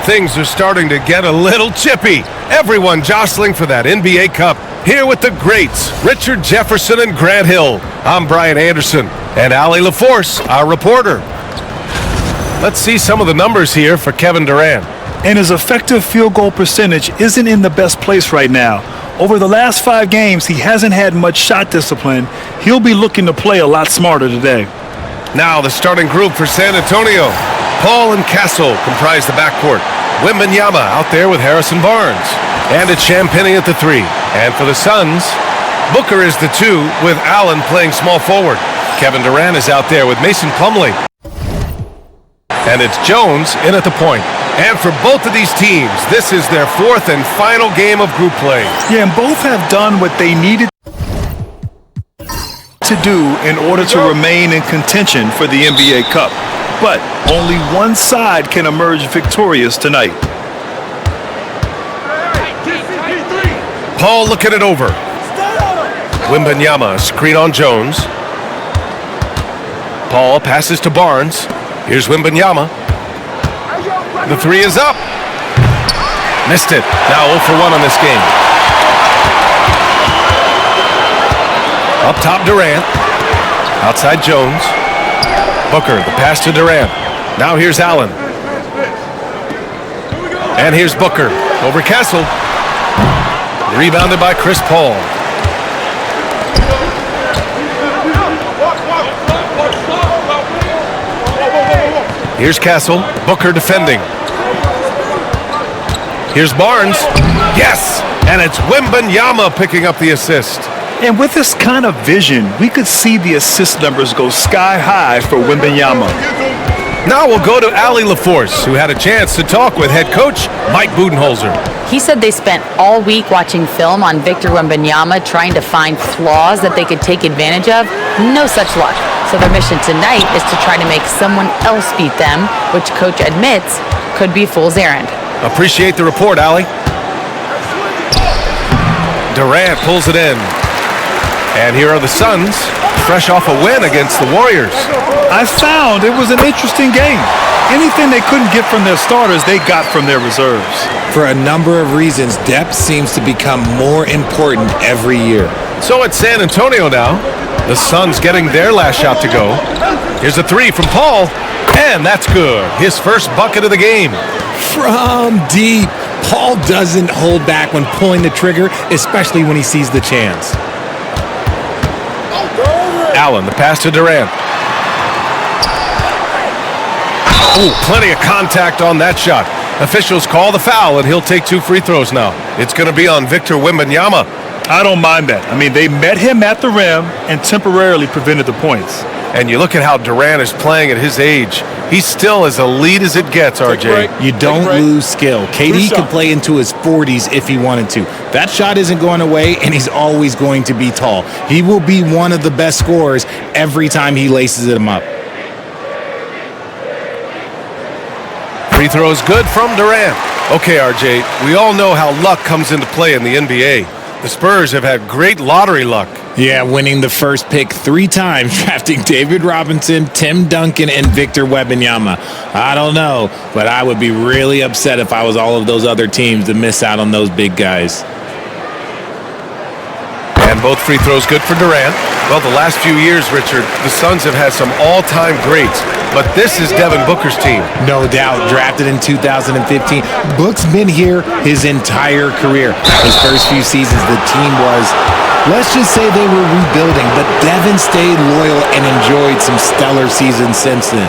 things are starting to get a little chippy. Everyone jostling for that NBA Cup. Here with the greats, Richard Jefferson and Grant Hill. I'm Brian Anderson, and Ali LaForce, our reporter. Let's see some of the numbers here for Kevin Durant. And his effective field goal percentage isn't in the best place right now. Over the last 5 games, he hasn't had much shot discipline. He'll be looking to play a lot smarter today. Now the starting group for San Antonio. Paul and Castle comprise the backcourt. Wembanyama out there with Harrison Barnes. And it's Champagnie at the 3. And for the Suns, Booker is the 2 with Allen playing small forward. Kevin Durant is out there with Mason Plumlee. And it's Jones in at the point. And for both of these teams, this is their 4th and final game of group play. Yeah, and both have done what they needed to do in order to remain in contention for the NBA Cup. But only one side can emerge victorious tonight. Paul looking it over. Wembanyama, screen on Jones. Paul passes to Barnes. Here's Wembanyama. The 3 is up. Missed it. Now 0 for 1 on this game. Up top, Durant. Outside, Jones. Booker, the pass to Durant. Now here's Allen. And here's Booker. Over Castle. Rebounded by Chris Paul. Here's Castle. Booker defending. Here's Barnes. Yes! And it's Wembanyama picking up the assist. And with this kind of vision, we could see the assist numbers go sky high for Wembanyama. Now we'll go to Ali LaForce, who had a chance to talk with head coach Mike Budenholzer. He said they spent all week watching film on Victor Wembanyama, trying to find flaws that they could take advantage of. No such luck. So their mission tonight is to try to make someone else beat them, which coach admits could be fool's errand. Appreciate the report, Ali. Durant pulls it in. And here are the Suns, fresh off a win against the Warriors. I found it was an interesting game. Anything they couldn't get from their starters, they got from their reserves. For a number of reasons, depth seems to become more important every year. So it's San Antonio now. The Suns getting their last shot to go. Here's a 3 from Paul, and that's good. His first bucket of the game. From deep, Paul doesn't hold back when pulling the trigger, especially when he sees the chance. Allen, the pass to Durant. Oh, plenty of contact on that shot. Officials call the foul, and he'll take 2 free throws now. It's going to be on Victor Wembanyama. I don't mind that. I mean, they met him at the rim and temporarily prevented the points. And you look at how Durant is playing at his age. He's still as elite as it gets, RJ. You don't lose skill. KD could play into his 40s if he wanted to. That shot isn't going away, and he's always going to be tall. He will be one of the best scorers every time he laces them up. Free throw is good from Durant. Okay, RJ, we all know how luck comes into play in the NBA. The Spurs have had great lottery luck. Yeah, winning the first pick 3 times, drafting David Robinson, Tim Duncan, and Victor Wembanyama. I don't know, but I would be really upset if I was all of those other teams to miss out on those big guys. And both free throws good for Durant. Well, the last few years, Richard, the Suns have had some all-time greats, but this is Devin Booker's team. No doubt, drafted in 2015. Book's been here his entire career. His first few seasons, the team was, let's just say they were rebuilding, but Devin stayed loyal and enjoyed some stellar seasons since then.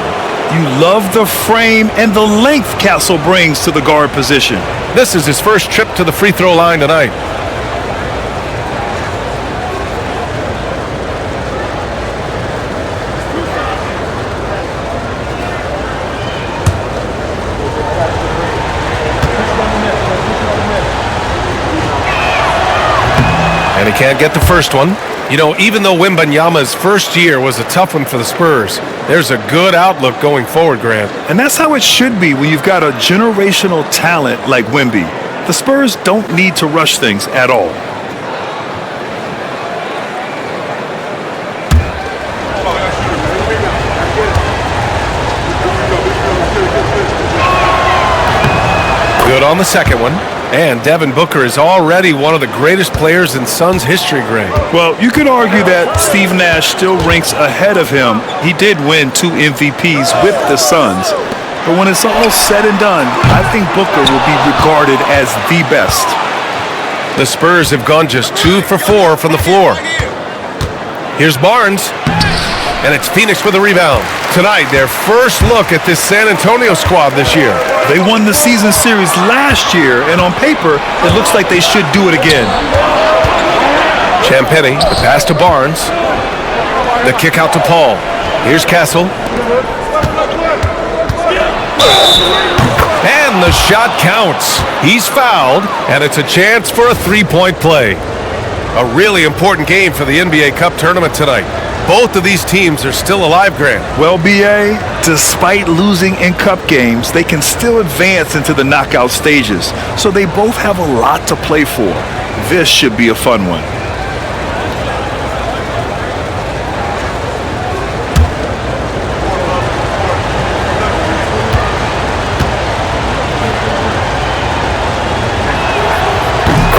You love the frame and the length Castle brings to the guard position. This is his first trip to the free throw line tonight. And he can't get the first one. You know, even though Wembanyama's first year was a tough one for the Spurs, there's a good outlook going forward, Grant. And that's how it should be when you've got a generational talent like Wemby. The Spurs don't need to rush things at all. Good on the second one. And Devin Booker is already one of the greatest players in Suns history, Greg. Well, you could argue that Steve Nash still ranks ahead of him. He did win 2 MVPs with the Suns. But when it's all said and done, I think Booker will be regarded as the best. The Spurs have gone just 2 for 4 from the floor. Here's Barnes. And it's Phoenix with a rebound. Tonight, their first look at this San Antonio squad this year. They won the season series last year, and on paper, it looks like they should do it again. Champagnie, the pass to Barnes. The kick out to Paul. Here's Castle. And the shot counts. He's fouled, and it's a chance for a three-point play. A really important game for the NBA Cup tournament tonight. Both of these teams are still alive, Grant. Well, B.A., despite losing in cup games, they can still advance into the knockout stages. So they both have a lot to play for. This should be a fun one.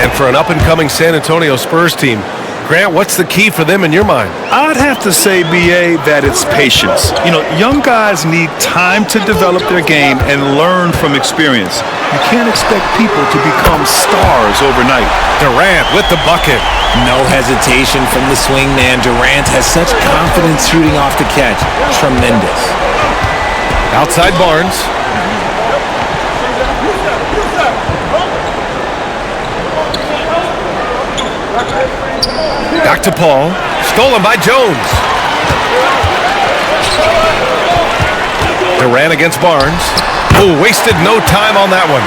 And for an up-and-coming San Antonio Spurs team, Grant, what's the key for them in your mind? I'd have to say, B.A., that it's patience. You know, young guys need time to develop their game and learn from experience. You can't expect people to become stars overnight. Durant with the bucket. No hesitation from the swing man. Durant has such confidence shooting off the catch. Tremendous. Outside Barnes. Back to Paul. Stolen by Jones. Durant against Barnes. Oh, wasted no time on that one.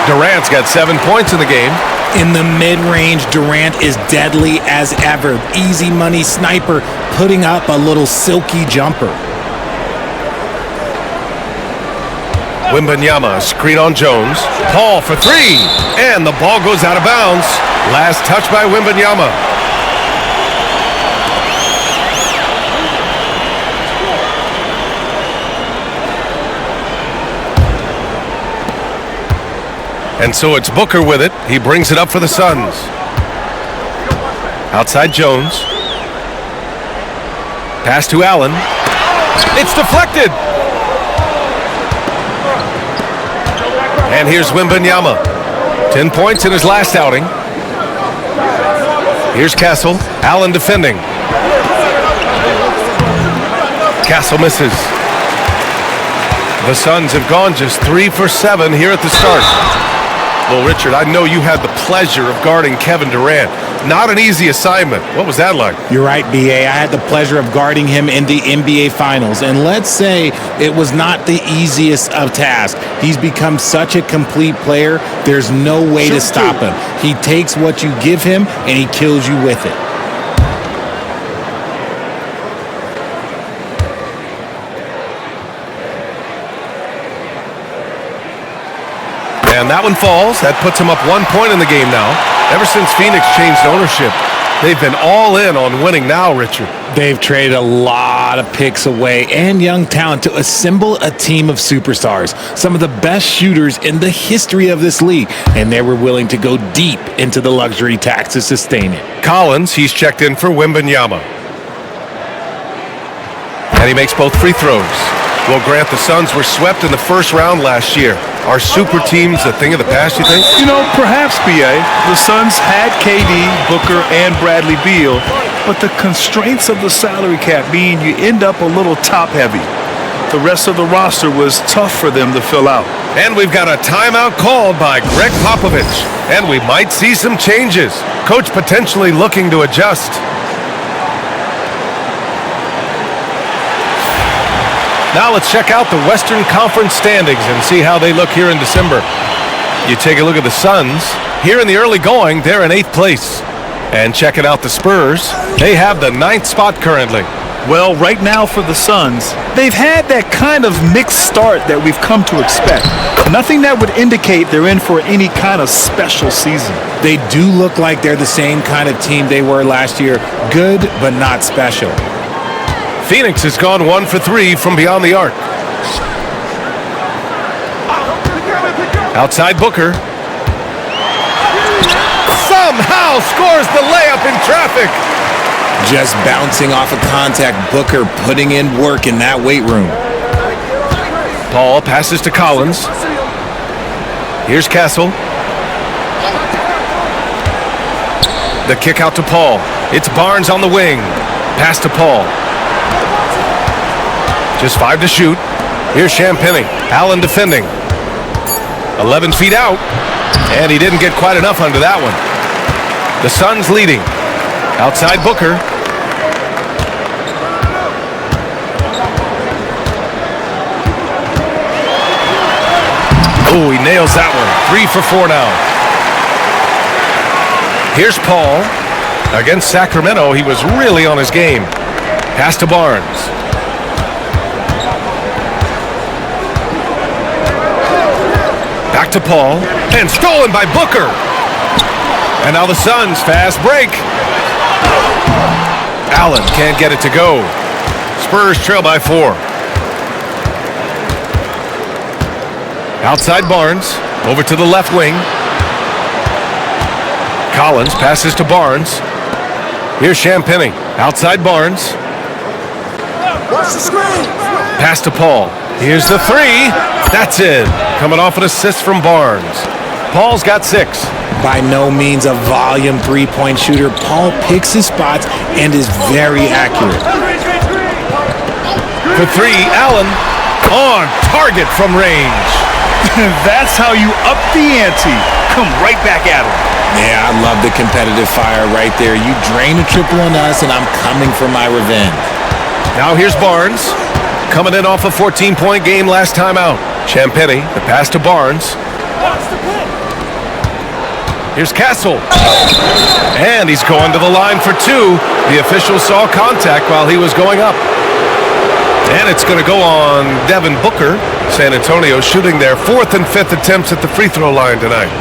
Durant's got 7 points in the game. In the mid-range, Durant is deadly as ever. Easy money sniper, putting up a little silky jumper. Wembanyama, screen on Jones. Paul for 3. And the ball goes out of bounds. Last touch by Wembanyama. And so it's Booker with it. He brings it up for the Suns. Outside Jones. Pass to Allen. It's deflected. And here's Wembanyama. 10 points in his last outing. Here's Castle. Allen defending. Castle misses. The Suns have gone just 3 for 7 here at the start. Well, Richard, I know you had the pleasure of guarding Kevin Durant. Not an easy assignment. What was that like? You're right, B.A. I had the pleasure of guarding him in the NBA Finals. And let's say it was not the easiest of tasks. He's become such a complete player, there's no way to stop him. He takes what you give him, and he kills you with it. And that one falls. That puts him up 1 point in the game now. Ever since Phoenix changed ownership, they've been all in on winning now, Richard. They've traded a lot of picks away and young talent to assemble a team of superstars, some of the best shooters in the history of this league, and they were willing to go deep into the luxury tax to sustain it. Collins, he's checked in for Wembanyama. And he makes both free throws. Well, Grant, the Suns were swept in the first round last year. Are super teams a thing of the past, you think? You know, perhaps, B.A. The Suns had KD, Booker, and Bradley Beal, but the constraints of the salary cap mean you end up a little top-heavy. The rest of the roster was tough for them to fill out. And we've got a timeout called by Greg Popovich. And we might see some changes. Coach potentially looking to adjust. Now let's check out the Western Conference standings and see how they look here in December. You take a look at the Suns. Here in the early going, they're in 8th place. And checking out the Spurs, they have the 9th spot currently. Well, right now for the Suns, they've had that kind of mixed start that we've come to expect. Nothing that would indicate they're in for any kind of special season. They do look like they're the same kind of team they were last year. Good, but not special. Phoenix has gone 1 for 3 from beyond the arc. Outside Booker. Somehow scores the layup in traffic. Just bouncing off of contact, Booker putting in work in that weight room. Paul passes to Collins. Here's Castle. The kick out to Paul. It's Barnes on the wing. Pass to Paul. Just 5 to shoot. Here's Champagnie. Allen defending. 11 feet out. And he didn't get quite enough under that one. The Suns leading. Outside Booker. Oh, he nails that one. 3 for 4 now. Here's Paul. Against Sacramento, he was really on his game. Pass to Barnes. Back to Paul. And stolen by Booker. And now the Suns fast break. Allen can't get it to go. Spurs trail by 4. Outside Barnes. Over to the left wing. Collins passes to Barnes. Here's Champagnie. Outside Barnes. Pass to Paul. Here's the 3. That's in. Coming off an assist from Barnes. Paul's got 6. By no means a volume three-point shooter, Paul picks his spots and is very accurate. For 3, Allen on target from range. That's how you up the ante. Come right back at him. Yeah, I love the competitive fire right there. You drain a triple on us, and I'm coming for my revenge. Now here's Barnes. Coming in off a 14-point game last time out. Champagnie, the pass to Barnes. Here's Castle. And he's going to the line for 2. The official saw contact while he was going up. And it's going to go on Devin Booker. San Antonio shooting their 4th and 5th attempts at the free throw line tonight.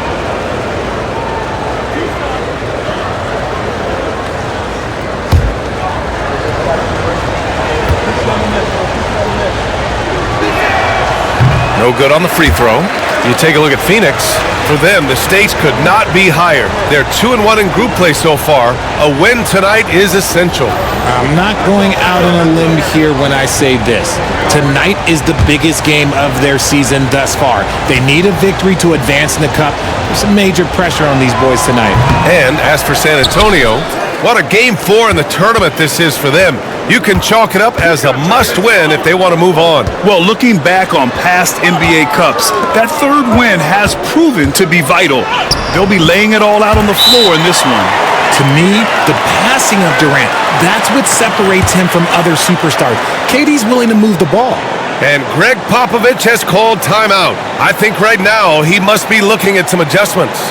No good on the free throw. You take a look at Phoenix. For them, the stakes could not be higher. They're 2-1 in group play so far. A win tonight is essential. I'm not going out on a limb here when I say this. Tonight is the biggest game of their season thus far. They need a victory to advance in the cup. There's some major pressure on these boys tonight. And as for San Antonio, what a game 4 in the tournament this is for them. You can chalk it up as a must-win if they want to move on. Well, looking back on past NBA Cups, that 3rd win has proven to be vital. They'll be laying it all out on the floor in this one. To me, the passing of Durant, that's what separates him from other superstars. KD's willing to move the ball. And Greg Popovich has called timeout. I think right now he must be looking at some adjustments.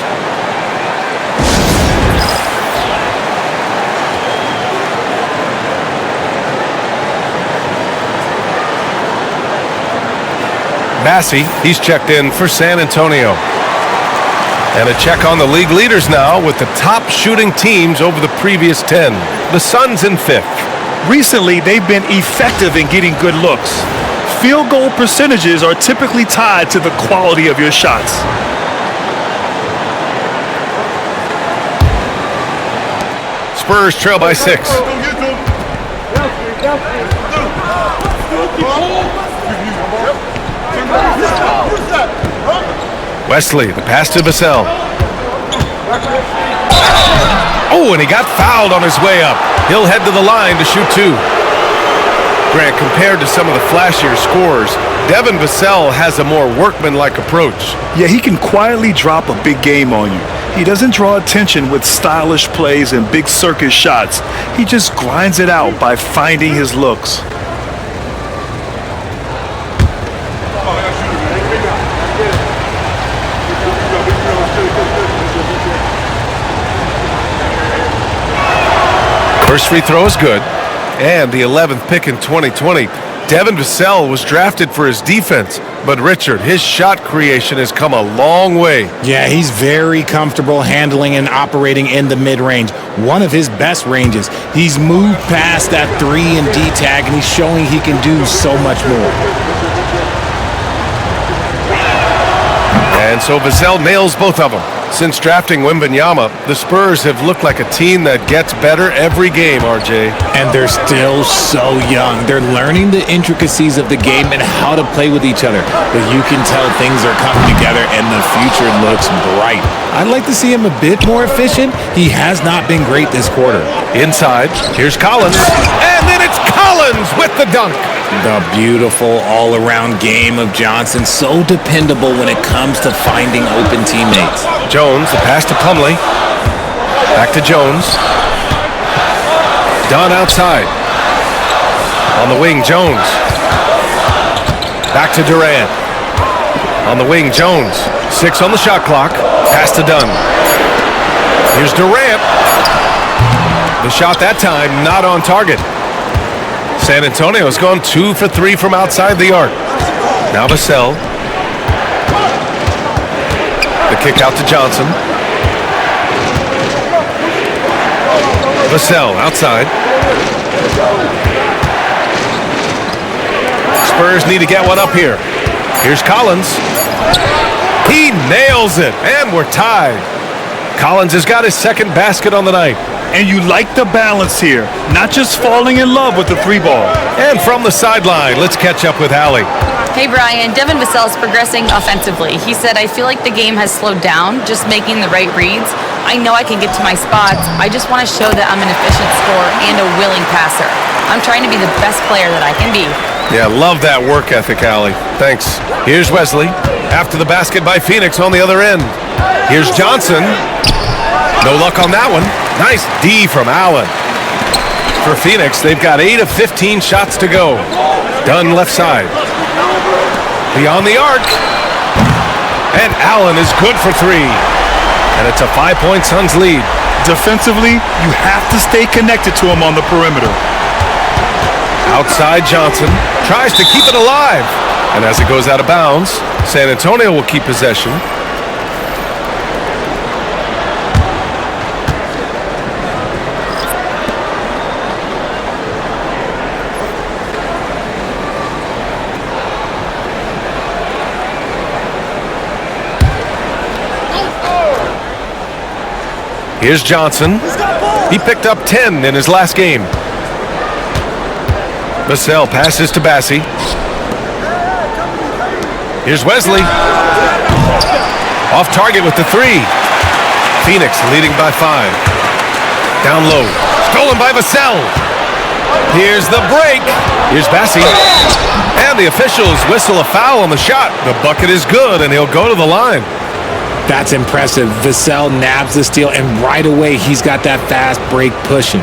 Massey, he's checked in for San Antonio. And a check on the league leaders now with the top shooting teams over the previous 10. The Suns in 5th. Recently, they've been effective in getting good looks. Field goal percentages are typically tied to the quality of your shots. Spurs trail by 6. Wesley, the pass to Vassell. Oh, and he got fouled on his way up. He'll head to the line to shoot 2. Grant, compared to some of the flashier scorers, Devin Vassell has a more workmanlike approach. Yeah, he can quietly drop a big game on you. He doesn't draw attention with stylish plays and big circus shots. He just grinds it out by finding his looks. First free throw is good. And the 11th pick in 2020. Devin Vassell was drafted for his defense. But Richard, his shot creation has come a long way. Yeah, he's very comfortable handling and operating in the mid-range. One of his best ranges. He's moved past that 3 and D tag, and he's showing he can do so much more. And so 𝗍𝘆 nails both of them. Since drafting 𝗰𝗵𝗋, the Spurs have looked like a team that gets better every game, RJ. And they're still so young. They're learning the intricacies of the game and how to play with each other. But you can tell things are coming together and the future looks bright. I'd like to see him a bit more efficient. He has not been great this quarter. Inside, here's Collins. And then it's Collins with the dunk. The beautiful all-around game of Johnson, so dependable when it comes to finding open teammates. Jones, the pass to Plumlee. Back to Jones. Dunn outside. On the wing, Jones. Back to Durant. On the wing, Jones. 6 on the shot clock. Pass to Dunn. Here's Durant. The shot that time not on target. San Antonio's gone 2 for 3 from outside the arc. Now 𝗍𝘆. The kick out to Johnson. 𝗍𝘆 outside. Spurs need to get one up here. Here's Collins. He nails it, and we're tied. Collins has got his second basket on the night. And you like the balance here, not just falling in love with the 3-ball. And from the sideline, let's catch up with Allie. Hey Brian, Devin 𝗍𝘆 is progressing offensively. He said, I feel like the game has slowed down, just making the right reads. I know I can get to my spots. I just want to show that I'm an efficient scorer and a willing passer. I'm trying to be the best player that I can be. Yeah, love that work ethic, Allie. Thanks. Here's Wesley. After the basket by Phoenix on the other end. Here's Johnson. No luck on that one. Nice D from Allen. For Phoenix, they've got 8 of 15 shots to go. Dunn left side. Beyond the arc. And Allen is good for 3. And it's a 5-point Suns lead. Defensively, you have to stay connected to him on the perimeter. Outside Johnson. Tries to keep it alive. And as it goes out of bounds, San Antonio will keep possession. Here's Johnson. He picked up 10 in his last game. 𝗍𝘆 passes to 𝗵𝘁. Here's Wesley. Off target with the 3. Phoenix leading by 5. Down low. Stolen by 𝗍𝘆. Here's the break. Here's 𝗵𝘁. And the officials whistle a foul on the shot. The bucket is good, and he'll go to the line. That's impressive. 𝗍𝘆 nabs the steal, and right away he's got that fast break pushing.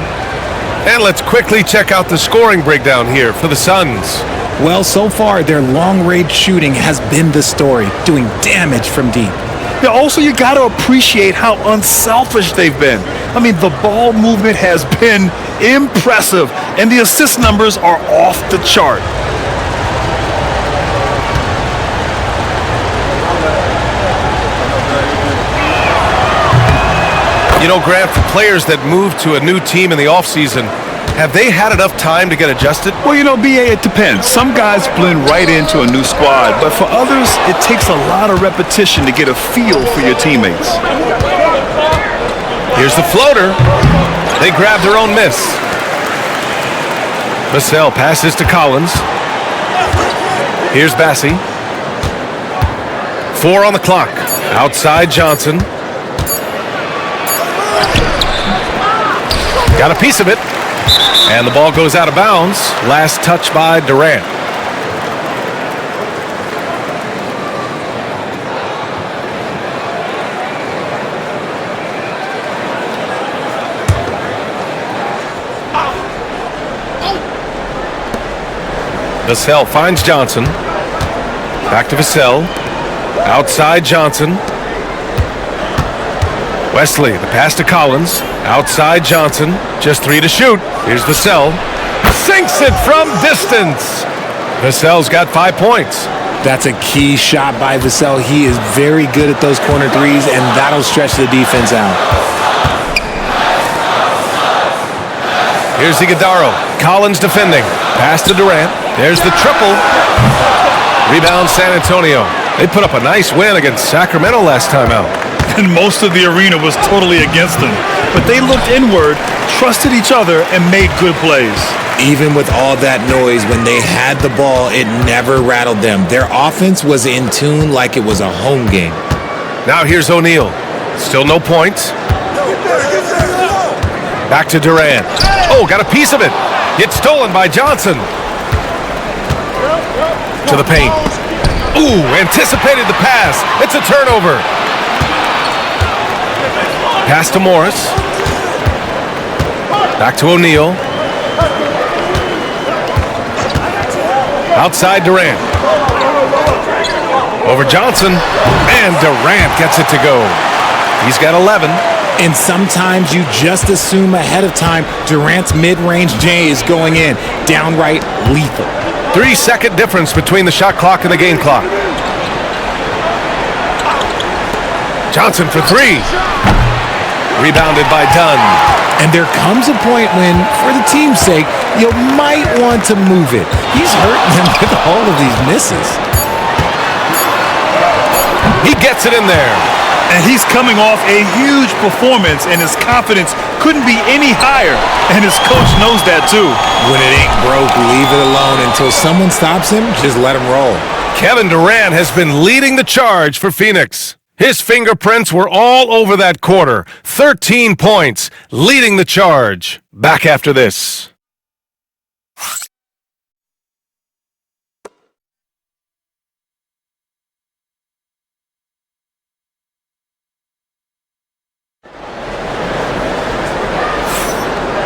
And let's quickly check out the scoring breakdown here for the Suns. Well, so far their long-range shooting has been the story, doing damage from deep. Yeah, also, you got to appreciate how unselfish they've been. I mean, the ball movement has been impressive, and the assist numbers are off the chart. You know, Grant, for players that move to a new team in the offseason, have they had enough time to get adjusted? Well, you know, 𝗑𝘍, it depends. Some guys blend right into a new squad, but for others, it takes a lot of repetition to get a feel for your teammates. Here's the floater. They grab their own miss. 𝗍𝘆 passes to Collins. Here's 𝗵𝘁. 4 on the clock. Outside Johnson. Got a piece of it. And the ball goes out of bounds. Last touch by Durant. 𝗍𝘆 finds Johnson. Back to 𝗍𝘆. Outside Johnson. Wesley, the pass to Collins. Outside Johnson. Just 3 to shoot. Here's 𝗍𝘆. Sinks it from distance. 𝗍𝘆's got 5 points. That's a key shot by 𝗍𝘆. He is very good at those corner threes, and that'll stretch the defense out. Here's Iguodala. Collins defending. Pass to Durant. There's the triple. Rebound San Antonio. They put up a nice win against Sacramento last time out. And most of the arena was totally against them. But they looked inward, trusted each other, and made good plays. Even with all that noise, when they had the ball, it never rattled them. Their offense was in tune like it was a home game. Now here's O'Neal. Still no points. Back to Durant. Oh, got a piece of it. It's stolen by Johnson. To the paint. Ooh, anticipated the pass. It's a turnover. Pass to Morris. Back to O'Neal. Outside Durant. Over Johnson. And Durant gets it to go. He's got 11. And sometimes you just assume ahead of time Durant's mid-range J is going in. Downright lethal. 3-second difference between the shot clock and the game clock. Johnson for three. Rebounded by Dunn. And there comes a point when, for the team's sake, you might want to move it. He's hurting them with all of these misses. He gets it in there. And he's coming off a huge performance, and his confidence couldn't be any higher. And his coach knows that, too. When it ain't broke, leave it alone. Until someone stops him, just let him roll. Kevin Durant has been leading the charge for Phoenix. His fingerprints were all over that quarter. 13 points, leading the charge. Back after this.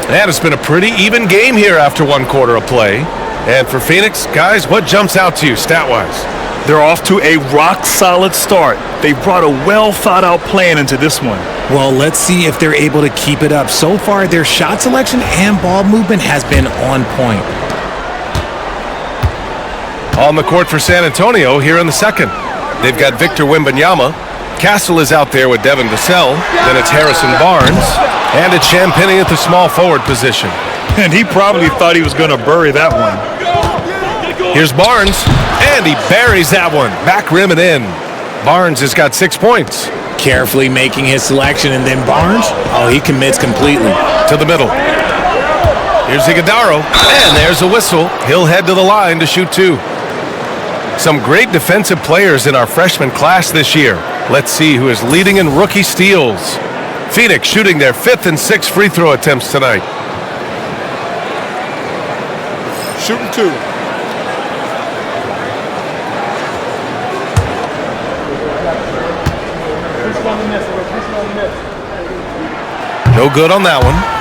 And it's been a pretty even game here after one quarter of play. And for Phoenix, guys, what jumps out to you stat-wise? They're off to a rock-solid start. They brought a well-thought-out plan into this one. Well, let's see if they're able to keep it up. So far, their shot selection and ball movement has been on point. On the court for San Antonio here in the second. They've got Victor Wembanyama. Castle is out there with Devin Vassell. Then it's Harrison Barnes. And it's 𝗏 at the small forward position. And he probably thought he was going to bury that one. Here's Barnes, and he buries that one. Back rim and in. Barnes has got 6 points. Carefully making his selection, and then Barnes, he commits completely. To the middle. Here's 𝗍𝗪𝗏, and there's a whistle. He'll head to the line to shoot two. Some great defensive players in our freshman class this year. Let's see who is leading in rookie steals. Phoenix shooting their 5th and 6th free throw attempts tonight. Shooting two. No good on that one.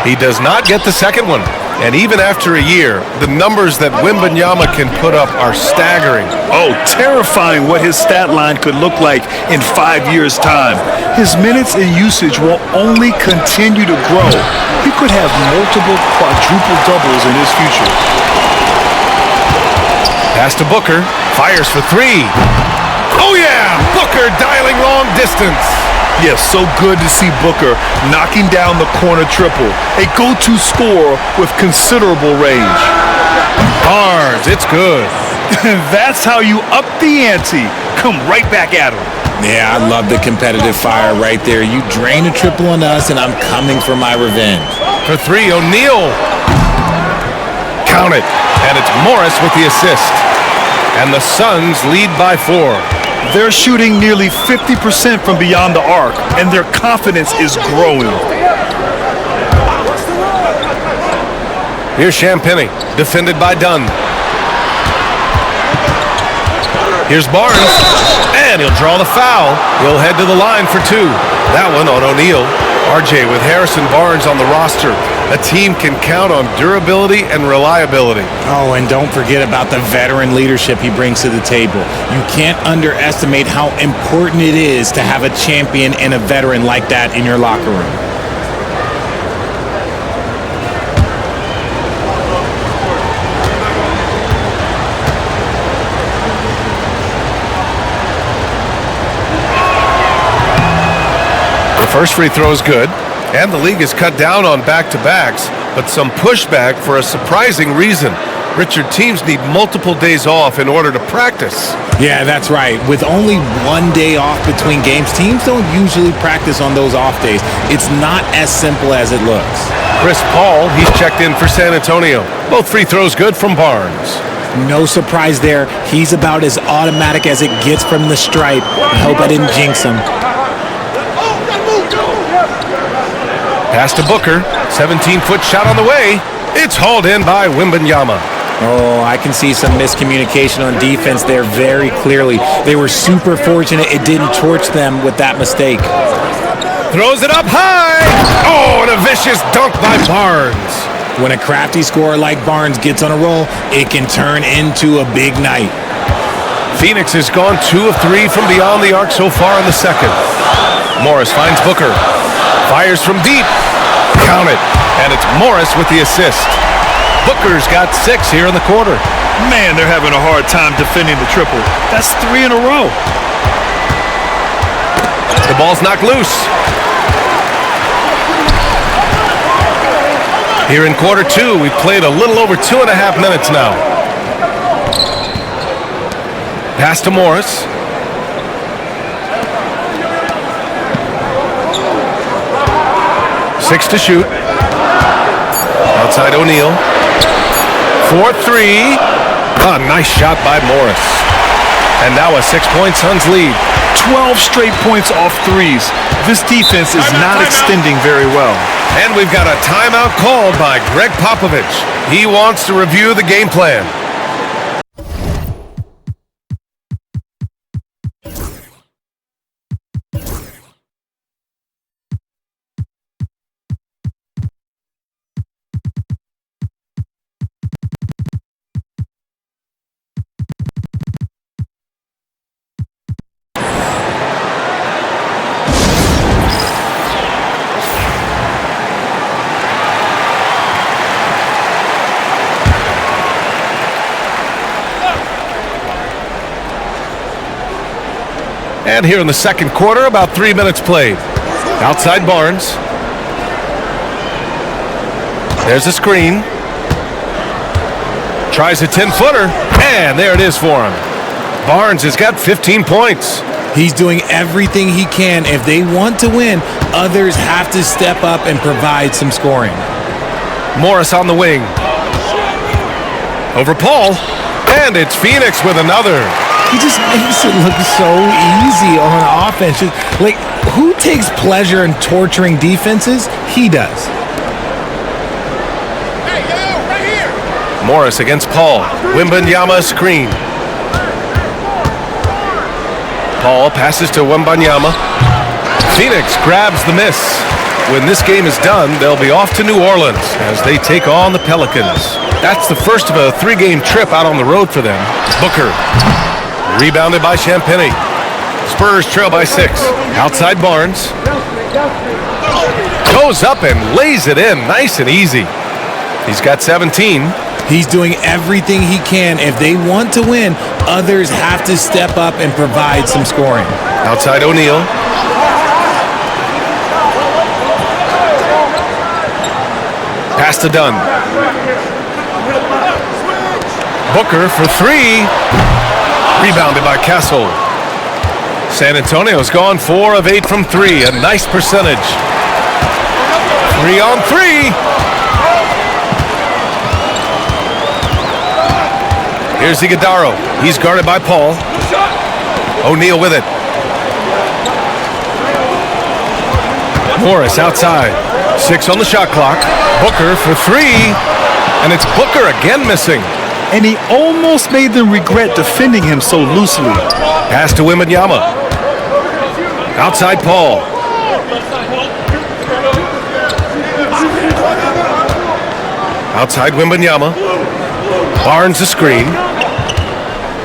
He does not get the second one. And even after a year, the numbers that Wembanyama can put up are staggering. Oh, terrifying what his stat line could look like in 5 years' time. His minutes and usage will only continue to grow. He could have multiple quadruple doubles in his future. Pass to Booker. Fires for three. Oh, yeah! Booker dialing long distance. Yes, so good to see Booker knocking down the corner triple. A go-to scorer with considerable range. Barnes, it's good. That's how you up the ante. Come right back at him. Yeah, I love the competitive fire right there. You drain a triple on us, and I'm coming for my revenge. For three, O'Neal. Count it. And it's Morris with the assist. And the Suns lead by 4. They're shooting nearly 50% from beyond the arc, and their confidence is growing. Here's 𝗏, defended by Dunn. Here's Barnes, and he'll draw the foul. He'll head to the line for two. That one on O'Neal. RJ, with Harrison Barnes on the roster, a team can count on durability and reliability. Oh, and don't forget about the veteran leadership he brings to the table. You can't underestimate how important it is to have a champion and a veteran like that in your locker room. First free throw is good, and the league has cut down on back-to-backs, but some pushback for a surprising reason. Richard, teams need multiple days off in order to practice. Yeah, that's right. With only 1 day off between games, teams don't usually practice on those off days. It's not as simple as it looks. Chris Paul, he's checked in for San Antonio. Both free throws good from Barnes. No surprise there. He's about as automatic as it gets from the stripe. I hope I didn't jinx him. Pass to Booker. 17-foot shot on the way. It's hauled in by Wembanyama. Oh, I can see some miscommunication on defense there very clearly. They were super fortunate it didn't torch them with that mistake. Throws it up high. Oh, and a vicious dunk by Barnes. When a crafty scorer like Barnes gets on a roll, it can turn into a big night. Phoenix has gone 2 of 3 from beyond the arc so far in the second. Morris finds Booker. Fires from deep. Count it. And it's Morris with the assist. Booker's got 6 here in the quarter. Man, they're having a hard time defending the triple. That's 3 in a row. The ball's knocked loose. Here in quarter 2, we've played a little over 2.5 minutes now. Pass to Morris. Six to shoot. Outside O'Neal. 4-3. A nice shot by Morris. And now a 6-point Suns lead. 12 straight points off threes. This defense is not extending very well. And we've got a timeout called by Gregg Popovich. He wants to review the game plan. And here in the second quarter, about 3 minutes played. Outside Barnes. There's a screen. Tries a 10-footer, and there it is for him. Barnes has got 15 points. He's doing everything he can. If they want to win, others have to step up and provide some scoring. Morris on the wing. Over Paul, and it's Phoenix with another. He just makes it look so easy on offense. Like, who takes pleasure in torturing defenses? He does. Hey, yo, right here. Morris against Paul. Wembanyama screen. Paul passes to Wembanyama. Phoenix grabs the miss. When this game is done, they'll be off to New Orleans as they take on the Pelicans. That's the first of a 3-game trip out on the road for them. Booker. Rebounded by Champagnie. Spurs trail by 6. Outside Barnes. Goes up and lays it in nice and easy. He's got 17. He's doing everything he can. If they want to win, others have to step up and provide some scoring. Outside O'Neal. Pass to Dunn. Booker for 3. Rebounded by Castle. San Antonio's gone 4 of 8 from 3. A nice percentage. 3 on 3. Here's Iguodala. He's guarded by Paul. O'Neal with it. Morris outside. 6 on the shot clock. Booker for 3. And it's Booker again missing. And he almost made them regret defending him so loosely. Pass to Wembanyama. Outside Paul. Outside Wembanyama. Barnes the screen.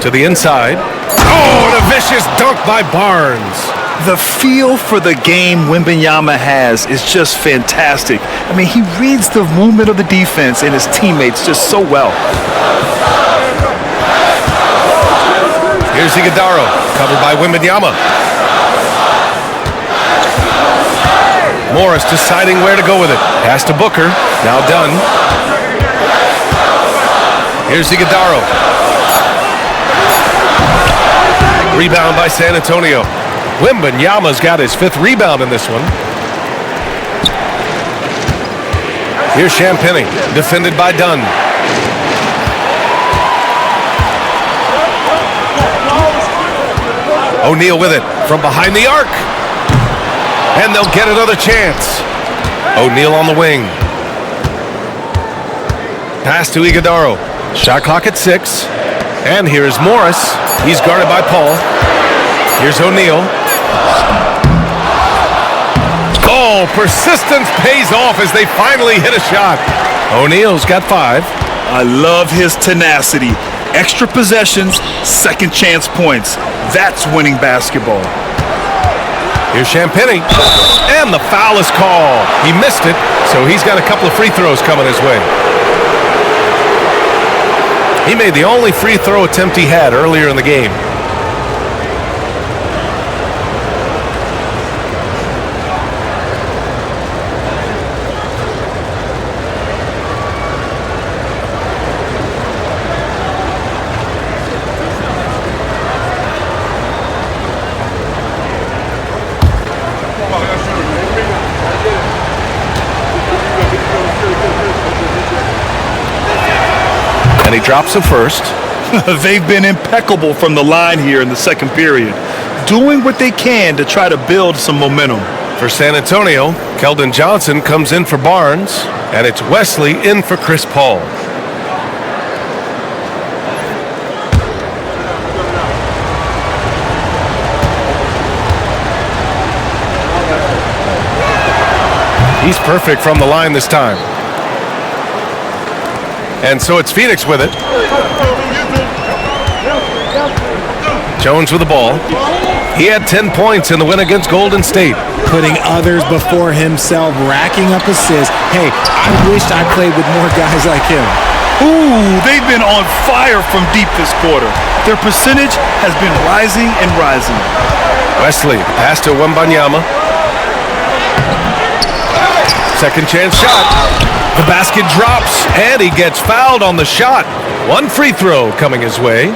To the inside. Oh, and a vicious dunk by Barnes. The feel for the game Wembanyama has is just fantastic. I mean, he reads the movement of the defense and his teammates just so well. Here's Iguodala, covered by Wembanyama. Morris deciding where to go with it. Pass to Booker. Now done. Here's 𝙭𝙑𝙪. Rebound by San Antonio. Wembanyama's got his 5th rebound in this one. Here's Champagnie, defended by Dunn. O'Neal with it from behind the arc. And they'll get another chance. O'Neal on the wing. Pass to 𝙭𝙑𝙪. Shot clock at 6. And here's Morris. He's guarded by Paul. Here's O'Neal. Oh, persistence pays off as they finally hit a shot. O'Neal's got 5. I love his tenacity. Extra possessions, second chance points. That's winning basketball. Here's Champagnie. And the foul is called. He missed it, so he's got a couple of free throws coming his way. He made the only free throw attempt he had earlier in the game. And he drops the first. They've been impeccable from the line here in the second period, doing what they can to try to build some momentum. For San Antonio, Keldon Johnson comes in for Barnes, and it's Wesley in for Chris Paul. He's perfect from the line this time. And so it's Phoenix with it. Jones with the ball. He had 10 points in the win against Golden State. Putting others before himself, racking up assists. Hey, I wished I played with more guys like him. Ooh, they've been on fire from deep this quarter. Their percentage has been rising and rising. Wesley, pass to Wembanyama. Second chance shot. The basket drops, and he gets fouled on the shot. One free throw coming his way.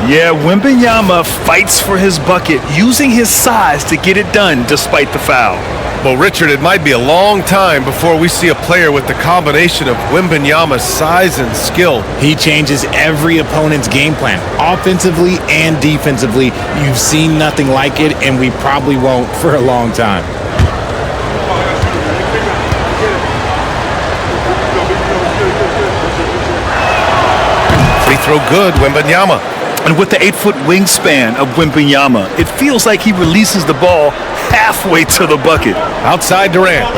Yeah, Wembanyama fights for his bucket, using his size to get it done despite the foul. Well, Richard, it might be a long time before we see a player with the combination of Wembanyama's size and skill. He changes every opponent's game plan, offensively and defensively. You've seen nothing like it, and we probably won't for a long time. Free throw good, Wembanyama. And with the 8-foot wingspan of Wembanyama, it feels like he releases the ball halfway to the bucket. Outside Durant.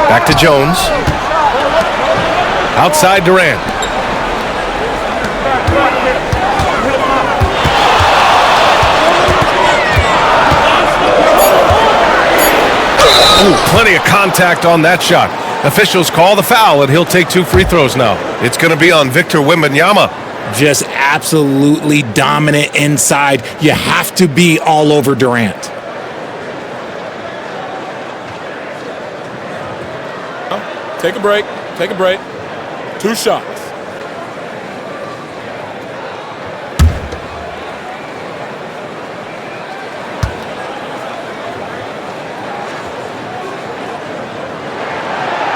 Back to Jones. Outside Durant. Ooh, plenty of contact on that shot. Officials call the foul, and he'll take 2 free throws now. It's going to be on Victor Wembanyama. Just absolutely dominant inside. You have to be all over Durant. Take a break. Take a break. 2 shots.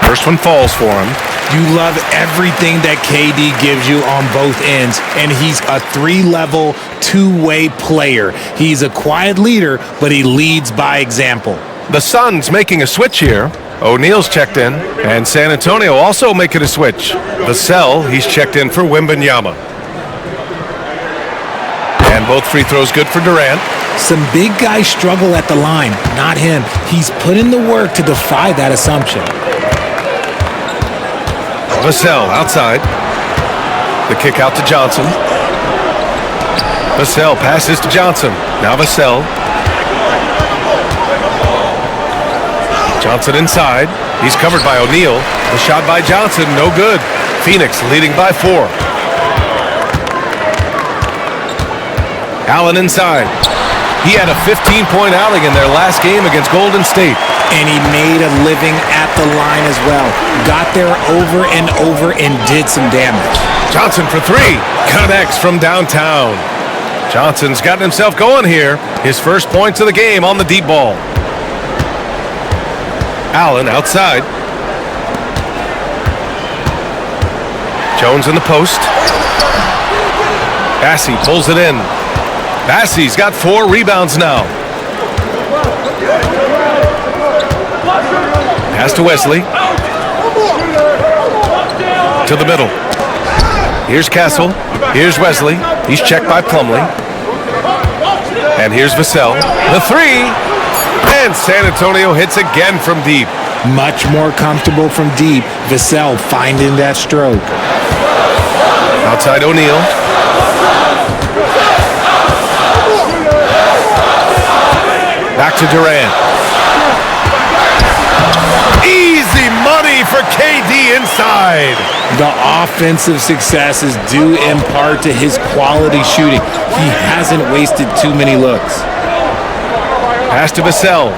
First one falls for him. You love everything that KD gives you on both ends, and he's a 3-level, 2-way player. He's a quiet leader, but he leads by example. The Suns making a switch here. O'Neal's checked in, and San Antonio also making a switch. 𝗍𝘆, he's checked in for Wembanyama. And both free throws good for Durant. Some big guys struggle at the line, not him. He's put in the work to defy that assumption. 𝗍𝘆 outside. The kick out to Johnson. 𝗍𝘆 passes to Johnson. Now 𝗍𝘆. Johnson inside. He's covered by O'Neal. The shot by Johnson, no good. Phoenix leading by 4. Allen inside. He had a 15-point outing in their last game against Golden State. And he made a living at the line as well. Got there over and over and did some damage. Johnson for three. Connects from downtown. Johnson's gotten himself going here. His first points of the game on the deep ball. Allen outside. Jones in the post. 𝙭 pulls it in. 𝙭's got 4 rebounds now. Pass to Wesley. To the middle. Here's Castle. Here's Wesley. He's checked by Plumlee. And here's 𝗵𝘳. The three. And San Antonio hits again from deep. Much more comfortable from deep. 𝗵𝘳 finding that stroke. Outside O'Neal. Back to Durant. Easy money for KD inside. The offensive success is due in part to his quality shooting. He hasn't wasted too many looks. Pass to 𝗵𝘳.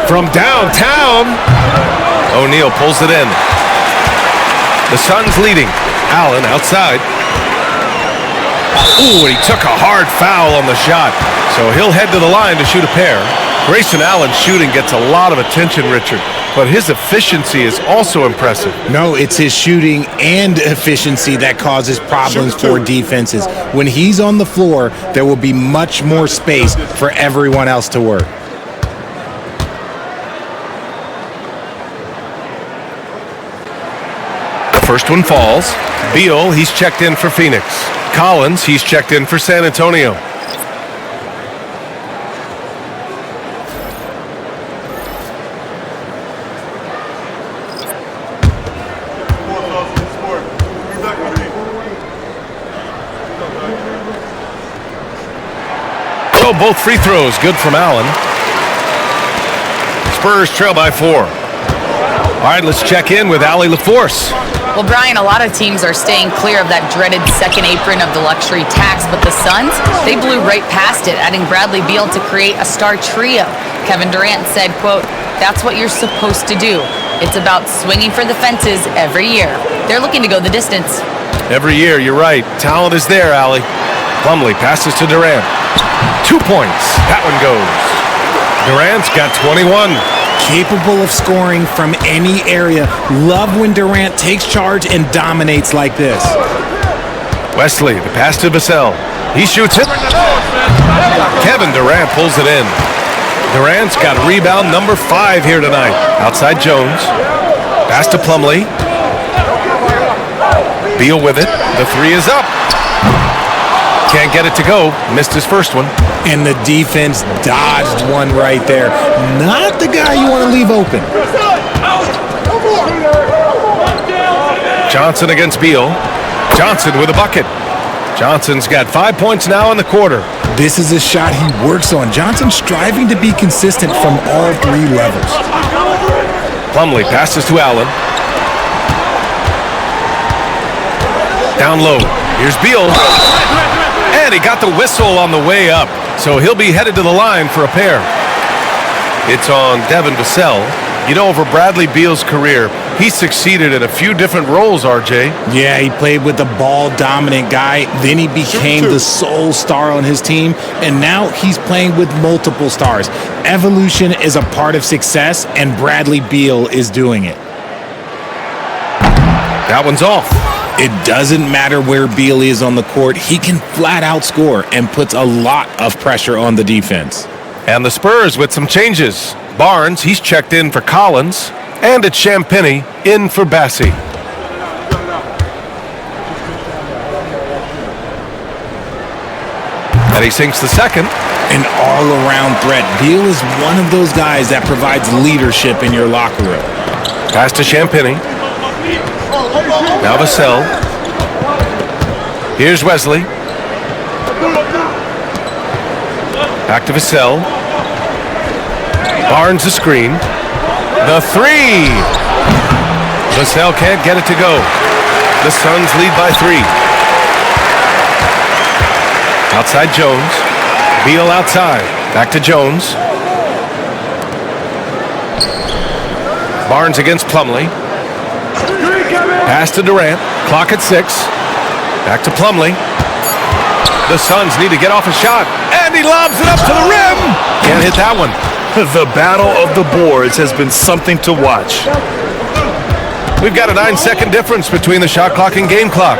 From downtown. O'Neal pulls it in. The Suns leading. Allen outside. Ooh, and he took a hard foul on the shot. So he'll head to the line to shoot a pair. Grayson Allen's shooting gets a lot of attention, Richard, but his efficiency is also impressive. No, it's his shooting and efficiency that causes problems for defenses. When he's on the floor, there will be much more space for everyone else to work. The first one falls. 𝗃, he's checked in for Phoenix. Collins, he's checked in for San Antonio. Oh, both free throws good from Allen. Spurs trail by 4. All right, let's check in with Allie LaForce. Well, Brian, a lot of teams are staying clear of that dreaded second apron of the luxury tax, but the Suns, they blew right past it, adding Bradley Beal to create a star trio. Kevin Durant said, quote, "That's what you're supposed to do. It's about swinging for the fences every year." They're looking to go the distance. Every year, you're right. Talent is there, Allie. Plumlee passes to Durant. 2 points. That one goes. Durant's got 21. Capable of scoring from any area. Love when Durant takes charge and dominates like this. Wesley, the pass to 𝗵𝘳. He shoots it. Kevin Durant pulls it in. Durant's got rebound number 5 here tonight. Outside Jones. Pass to Plumlee. Beal with it. The three is up. Can't get it to go. Missed his first one. And the defense dodged one right there. Not the guy you want to leave open. Johnson against Beal. Johnson with a bucket. Johnson's got 5 points now in the quarter. This is a shot he works on. Johnson striving to be consistent from all 3 levels. Plumlee passes to Allen. Down low. Here's Beal. And he got the whistle on the way up. So he'll be headed to the line for a pair. It's on Devin 𝗵𝘳. You know, over Bradley Beal's career, he succeeded in a few different roles, RJ. Yeah, he played with the ball-dominant guy. Then he became the sole star on his team. And now he's playing with multiple stars. Evolution is a part of success, and Bradley Beal is doing it. That one's off. It doesn't matter where Beal is on the court. He can flat out score and puts a lot of pressure on the defense. And the Spurs with some changes. Barnes, he's checked in for Collins. And it's Champagnie in for 𝙭. And he sinks the second. An all-around threat. Beal is one of those guys that provides leadership in your locker room. Pass to Champagnie. Now 𝗵𝘳. Here's Wesley. Back to 𝗵𝘳. Barnes the screen. The three. 𝗵𝘳 can't get it to go. The Suns lead by 3. Outside Jones. Beal outside. Back to Jones. Barnes against Plumlee. Pass to Durant. Clock at 6. Back to Plumlee. The Suns need to get off a shot. And he lobs it up to the rim. Can't hit that one. The battle of the boards has been something to watch. We've got a 9-second difference between the shot clock and game clock.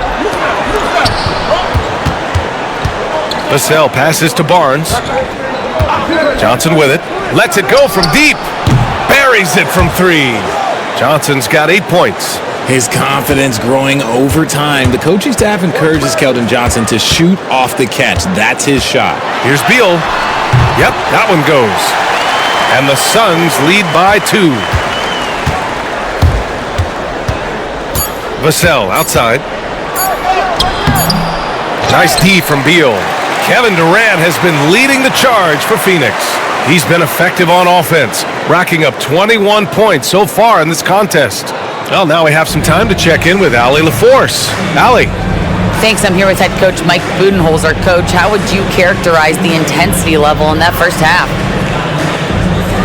Vassell passes to Barnes. Johnson with it. Lets it go from deep. Buries it from 3. Johnson's got 8 points. His confidence growing over time. The coaching staff encourages Keldon Johnson to shoot off the catch. That's his shot. Here's Beal. Yep, that one goes. And the Suns lead by 2. Vassell outside. Nice D from Beal. Kevin Durant has been leading the charge for Phoenix. He's been effective on offense, racking up 21 points so far in this contest. Well, now we have some time to check in with Allie LaForce. Allie. Thanks. I'm here with head coach Mike Budenholzer. Coach, how would you characterize the intensity level in that first half?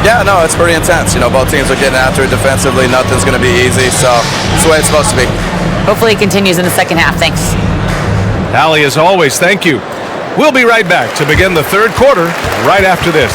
Yeah, no, it's pretty intense. You know, both teams are getting after it defensively. Nothing's going to be easy, so it's the way it's supposed to be. Hopefully it continues in the second half. Thanks. Allie, as always, thank you. We'll be right back to begin the third quarter right after this.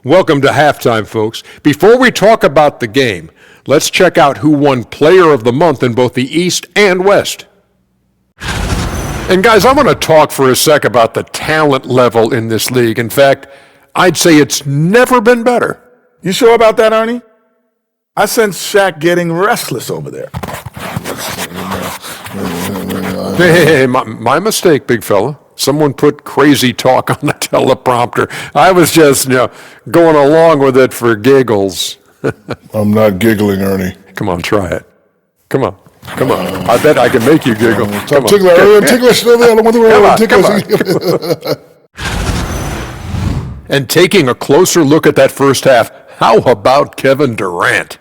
Welcome to halftime, folks. Before we talk about the game, let's check out who won Player of the Month in both the East and West. And guys, I want to talk for a sec about the talent level in this league. In fact, I'd say it's never been better. You sure about that, Ernie? I sense Shaq getting restless over there. Hey, my mistake, big fella. Someone put crazy talk on the teleprompter. I was just, going along with it for giggles. I'm not giggling, Ernie. Come on, try it. Come on. I bet I can make you giggle. I'm ticklish. And taking a closer look at that first half, how about Kevin Durant?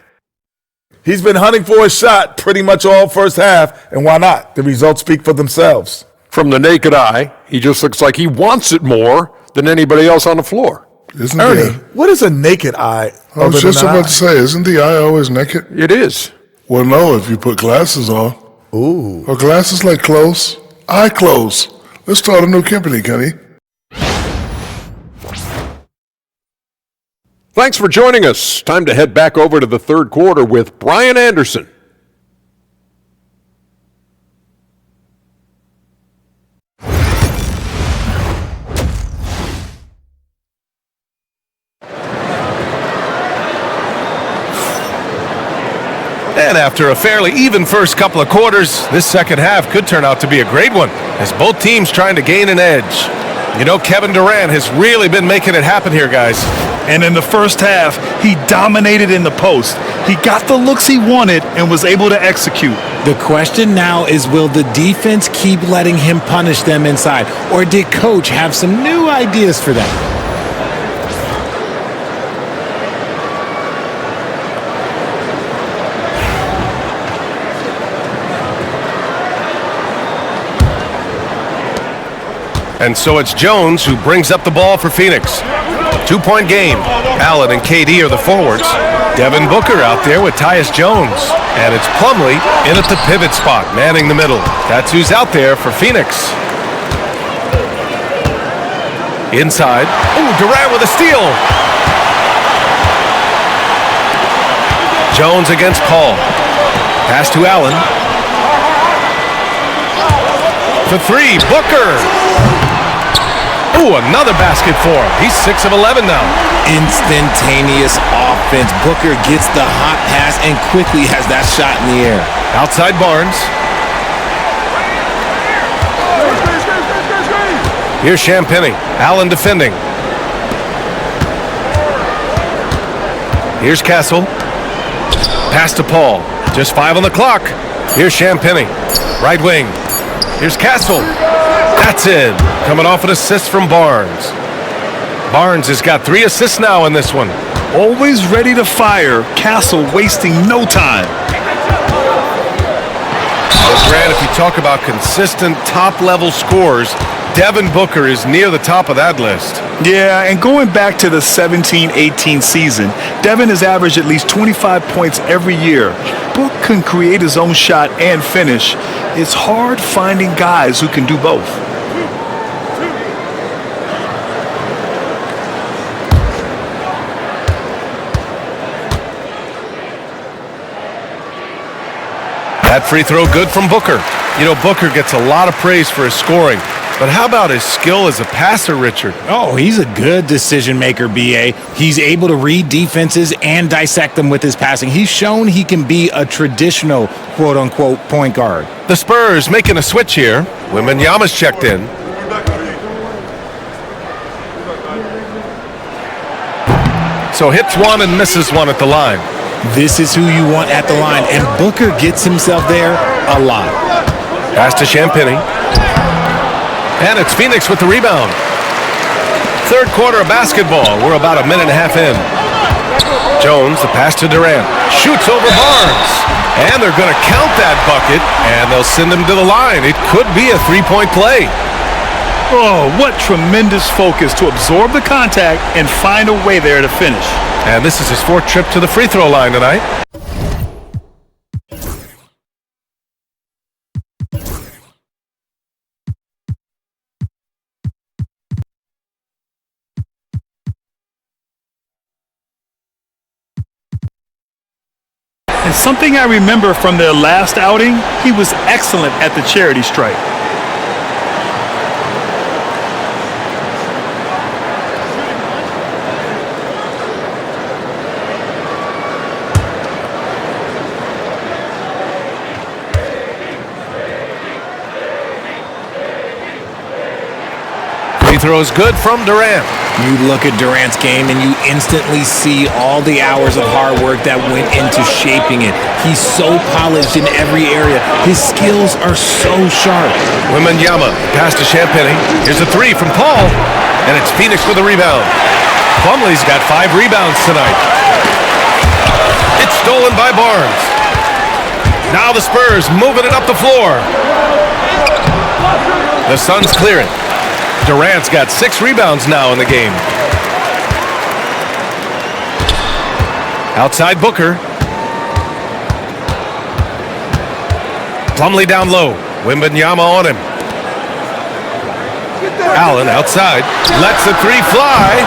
He's been hunting for a shot pretty much all first half, and why not? The results speak for themselves. From the naked eye, he just looks like he wants it more than anybody else on the floor. Isn't Ernie, what is a naked eye? I was just about to say, isn't the eye always naked? It is. Well, no, if you put glasses on. Ooh. Are glasses like clothes? Eye clothes. Let's start a new company, Kenny. Thanks for joining us. Time to head back over to the third quarter with Brian Anderson. And after a fairly even first couple of quarters, this second half could turn out to be a great one, as both teams trying to gain an edge. You know, Kevin Durant has really been making it happen here, guys. And in the first half, he dominated in the post. He got the looks he wanted and was able to execute. The question now is, will the defense keep letting him punish them inside? Or did Coach have some new ideas for them? And so it's Jones who brings up the ball for Phoenix. 2-point game. Allen and KD are the forwards. Devin Booker out there with Tyus Jones. And it's Plumlee in at the pivot spot, manning the middle. That's who's out there for Phoenix. Inside. Ooh, Durant with a steal. Jones against Paul. Pass to Allen. For 3, Booker. Ooh, another basket for him. He's 6 of 11 now. Instantaneous offense. Booker gets the hot pass and quickly has that shot in the air. Outside Barnes. Here's Champagnie. Allen defending. Here's Castle. Pass to Paul. To Just 5 on the clock. Here's 𝗚. Right wing. Here's Castle. That's in. Coming off an assist from Barnes. Barnes has got 3 assists now in this one. Always ready to fire. Castle wasting no time. Grant, if you talk about consistent top-level scores, Devin Booker is near the top of that list. Yeah, and going back to the 17-18 season, Devin has averaged at least 25 points every year. Book can create his own shot and finish. It's hard finding guys who can do both. That free throw good from Booker. You know, Booker gets a lot of praise for his scoring, but how about his skill as a passer, Richard? Oh, he's a good decision maker, B.A. He's able to read defenses and dissect them with his passing. He's shown he can be a traditional quote-unquote point guard. The Spurs making a switch here. Wembanyama's checked in. So hits one and misses one at the line. This is who you want at the line, and Booker gets himself there a lot. Pass to 𝗚. And it's Phoenix with the rebound. Third quarter of basketball. We're about a minute and a half in. Jones, the pass to Durant. Shoots over Barnes. And they're going to count that bucket, and they'll send him to the line. It could be a three-point play. Oh, what tremendous focus to absorb the contact and find a way there to finish. And this is his 4th trip to the free throw line tonight. And something I remember from their last outing, he was excellent at the charity stripe. Throws good from Durant. You look at Durant's game and you instantly see all the hours of hard work that went into shaping it. He's so polished in every area. His skills are so sharp. Wembanyama, pass to 𝗚. Here's a 3 from Paul, and it's Phoenix with a rebound. Plumlee's got 5 rebounds tonight. It's stolen by Barnes. Now the Spurs moving it up the floor. The Suns clear it. Durant's got 6 rebounds now in the game. Outside Booker. Plumlee down low. Wembanyama on him. Allen outside. Lets the 3 fly.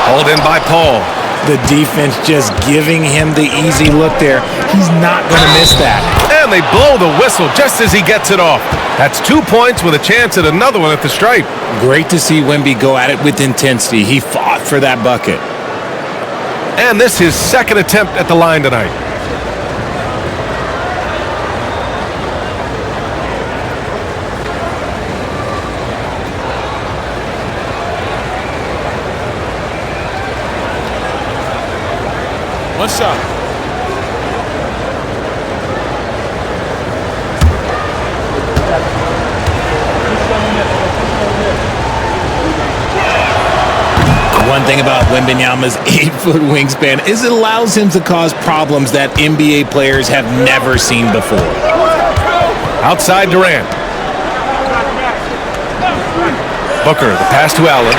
Hauled in by Paul. The defense just giving him the easy look there. He's not going to miss that. And they blow the whistle just as he gets it off. That's 2 points with a chance at another one at the stripe. Great to see Wemby go at it with intensity. He fought for that bucket. And this is his 2nd attempt at the line tonight. One shot. One thing about Wembanyama's 8-foot wingspan is it allows him to cause problems that NBA players have never seen before. Outside Durant. Booker, the pass to Allen.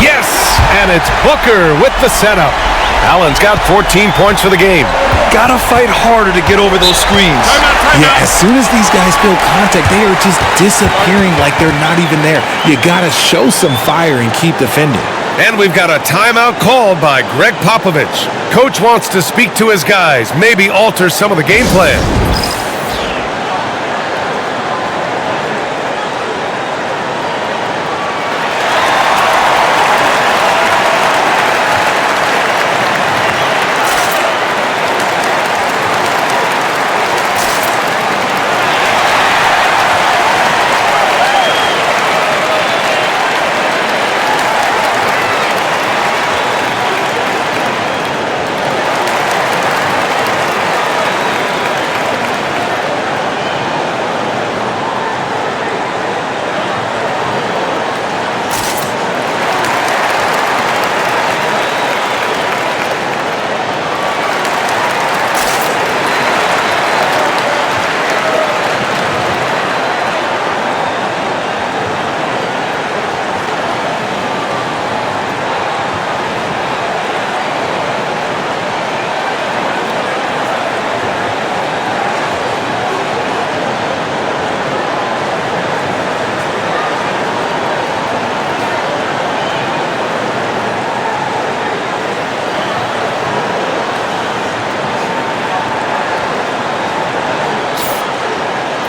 Yes! And it's Booker with the setup. Allen's got 14 points for the game. Gotta fight harder to get over those screens. Yeah, as soon as these guys feel contact, they are just disappearing like they're not even there. You gotta show some fire and keep defending. And we've got a timeout called by Greg Popovich. Coach wants to speak to his guys, maybe alter some of the game plan.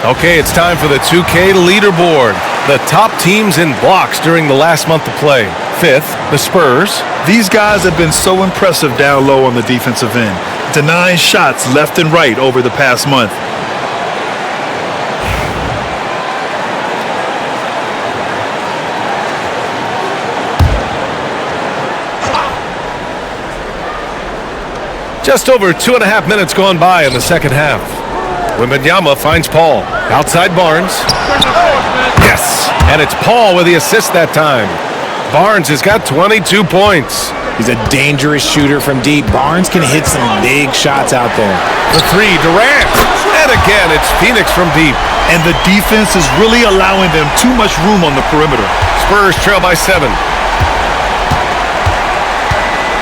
Okay, it's time for the 2K leaderboard. The top teams in blocks during the last month of play. 5th, the Spurs. These guys have been so impressive down low on the defensive end, denying shots left and right over the past month. Just over 2.5 minutes gone by in the second half. Wembanyama finds Paul. Outside Barnes. Yes! And it's Paul with the assist that time. Barnes has got 22 points. He's a dangerous shooter from deep. Barnes can hit some big shots out there. The three, Durant. And again, it's Phoenix from deep. And the defense is really allowing them too much room on the perimeter. Spurs trail by 7.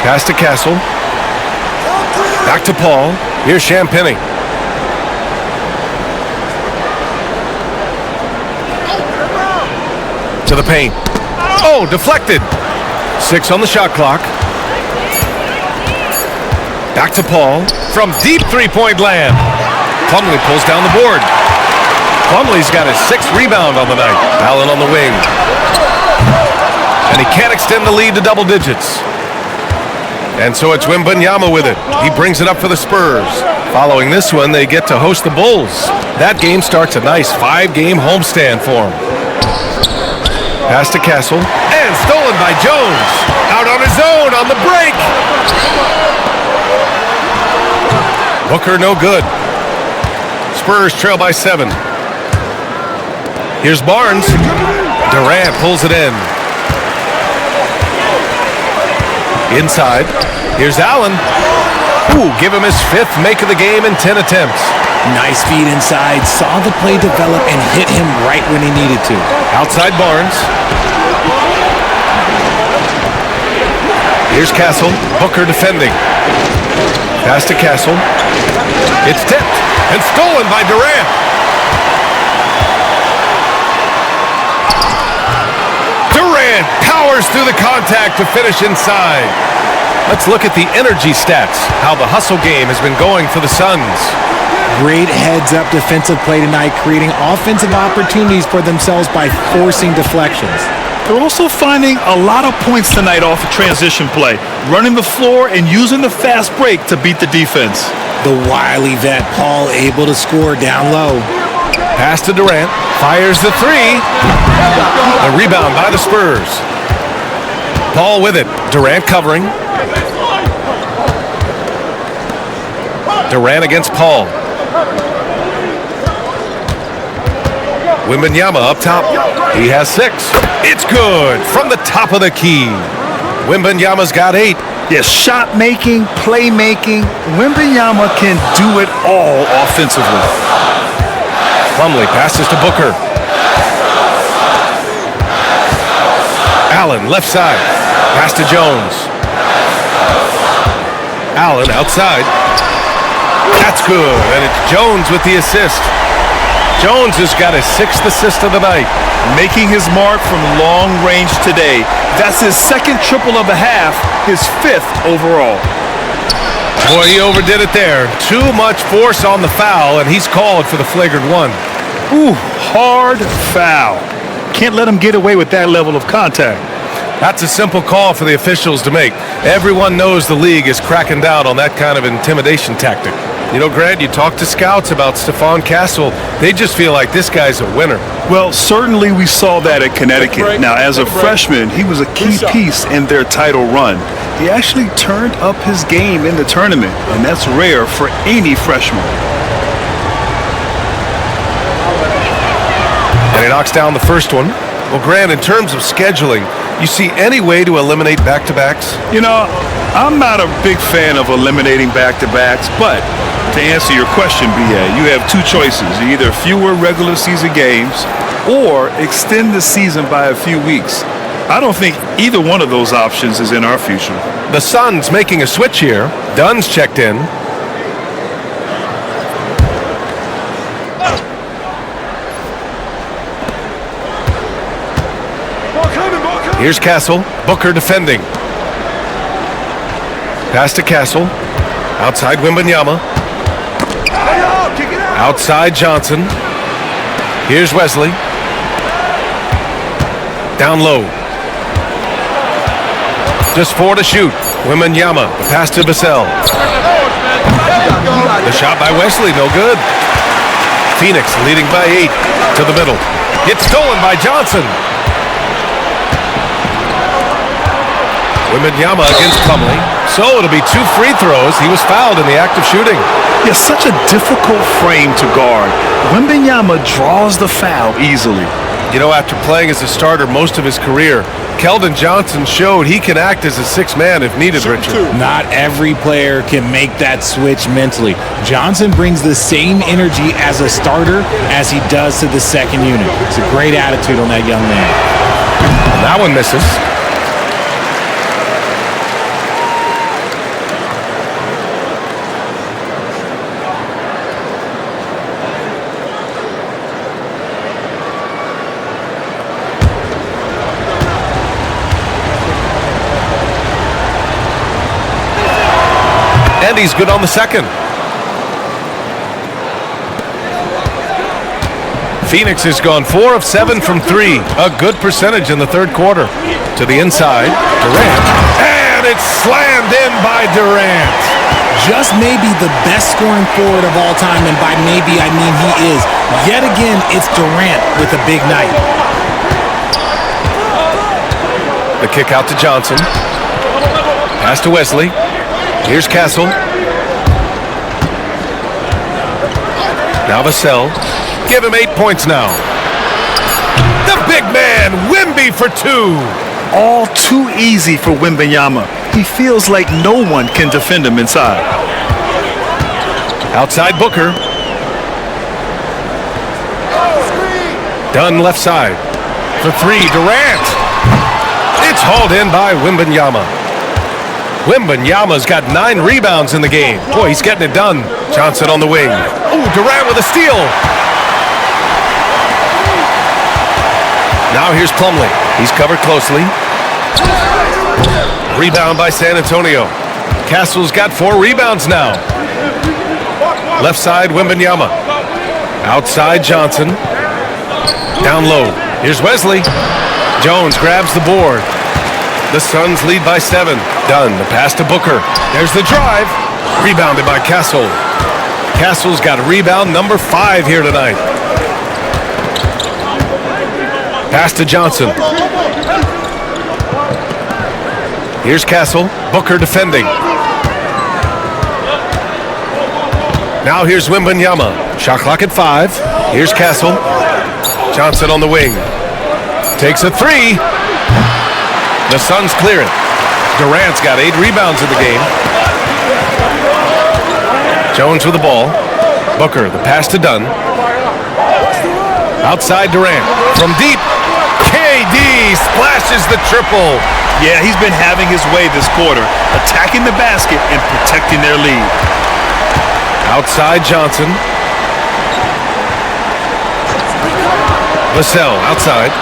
Pass to Castle. Back to Paul. Here's Champagnie. To the paint. Oh, deflected. 6 on the shot clock. Back to Paul. From deep three-point land. Plumlee pulls down the board. Plumlee's got his 6th rebound on the night. Allen on the wing. And he can't extend the lead to double digits. And so it's Wembanyama with it. He brings it up for the Spurs. Following this one, they get to host the Bulls. That game starts a nice 5-game homestand for them. Pass to Castle. And stolen by Jones. Out on his own on the break. Booker no good. Spurs trail by 7. Here's Barnes. Durant pulls it in. Inside. Here's Allen. Ooh, give him his 5th make of the game in 10 attempts. Nice feed inside. Saw the play develop and hit him right when he needed to. Outside Barnes. Here's Castle. Booker defending. Pass to Castle. It's tipped and stolen by Durant. Durant powers through the contact to finish inside. Let's look at the energy stats, how the hustle game has been going for the Suns. Great heads-up defensive play tonight, creating offensive opportunities for themselves by forcing deflections. They're also finding a lot of points tonight off of transition play, running the floor and using the fast break to beat the defense. The wily vet Paul able to score down low. Pass to Durant, fires the 3. The rebound by the Spurs. Paul with it, Durant covering. Durant against Paul. Wembanyama up top. He has 6. It's good from the top of the key. Wembanyama's got 8. Yes, shot making, playmaking. Wembanyama can do it all offensively. Plumlee passes to Booker. Allen left side. Pass to Jones. Allen outside. That's good, and it's Jones with the assist. Jones has got his 6th assist of the night. Making his mark from long range today. That's his 2nd triple of the half, his 5th overall. Boy, he overdid it there. Too much force on the foul, and he's called for the flagrant 1. Ooh, hard foul. Can't let him get away with that level of contact. That's a simple call for the officials to make. Everyone knows the league is cracking down on that kind of intimidation tactic. You know, Grant, you talk to scouts about Stephon Castle. They just feel like this guy's a winner. Well, certainly we saw that at Connecticut. Now, as a freshman, he was a key piece in their title run. He actually turned up his game in the tournament, and that's rare for any freshman. And he knocks down the first one. Well, Grant, in terms of scheduling, you see any way to eliminate back-to-backs? You know, I'm not a big fan of eliminating back-to-backs, but to answer your question, B.A., you have 2 choices. Either fewer regular season games or extend the season by a few weeks. I don't think either one of those options is in our future. The Suns making a switch here. Dunn's checked in. Here's Castle. Booker defending. Pass to Castle. Outside Wembanyama. Outside Johnson. Here's Wesley. Down low. Just 4 to shoot. Wembanyama, the pass to 𝗵𝘳. The shot by Wesley, no good. Phoenix leading by 8 to the middle. It's stolen by Johnson. Wembanyama against 𝗃𝘠. So it'll be 2 free throws. He was fouled in the act of shooting. Yeah, such a difficult frame to guard. Wembanyama draws the foul easily. You know, after playing as a starter most of his career, Keldon Johnson showed he can act as a 6th man if needed, Richard. Not every player can make that switch mentally. Johnson brings the same energy as a starter as he does to the second unit. It's a great attitude on that young man. And that one misses. And he's good on the second. Phoenix has gone 4 of 7 from 3. A good percentage in the third quarter. To the inside, Durant. And it's slammed in by Durant. Just maybe the best scoring forward of all time, and by maybe I mean he is. Yet again, it's Durant with a big night. The kick out to Johnson. Pass to Wesley. Here's Castle. Now 𝗵𝘳. Give him 8 points now. The big man, Wemby for 2. All too easy for Wembanyama. He feels like no one can defend him inside. Outside Booker. Dunn left side. For 3, Durant. It's hauled in by Wembanyama. Wembanyama's got 9 rebounds in the game. Boy, he's getting it done. Johnson on the wing. Ooh, Durant with a steal. Now here's 𝗃𝘠. He's covered closely. Rebound by San Antonio. Castle's got 4 rebounds now. Left side, Wembanyama. Outside, Johnson. Down low. Here's Wesley. Jones grabs the board. The Suns lead by 7. Dunn, the pass to Booker. There's the drive. Rebounded by Castle. Castle's got rebound number 5 here tonight. Pass to Johnson. Here's Castle. Booker defending. Now here's Wembanyama. Shot clock at 5. Here's Castle. Johnson on the wing. Takes a 3. The Suns clear it. Durant's got 8 rebounds in the game. Jones with the ball. Booker, the pass to Dunn. Outside Durant. From deep. KD splashes the triple. Yeah, he's been having his way this quarter, attacking the basket and protecting their lead. Outside Johnson. 𝗵𝘳 outside.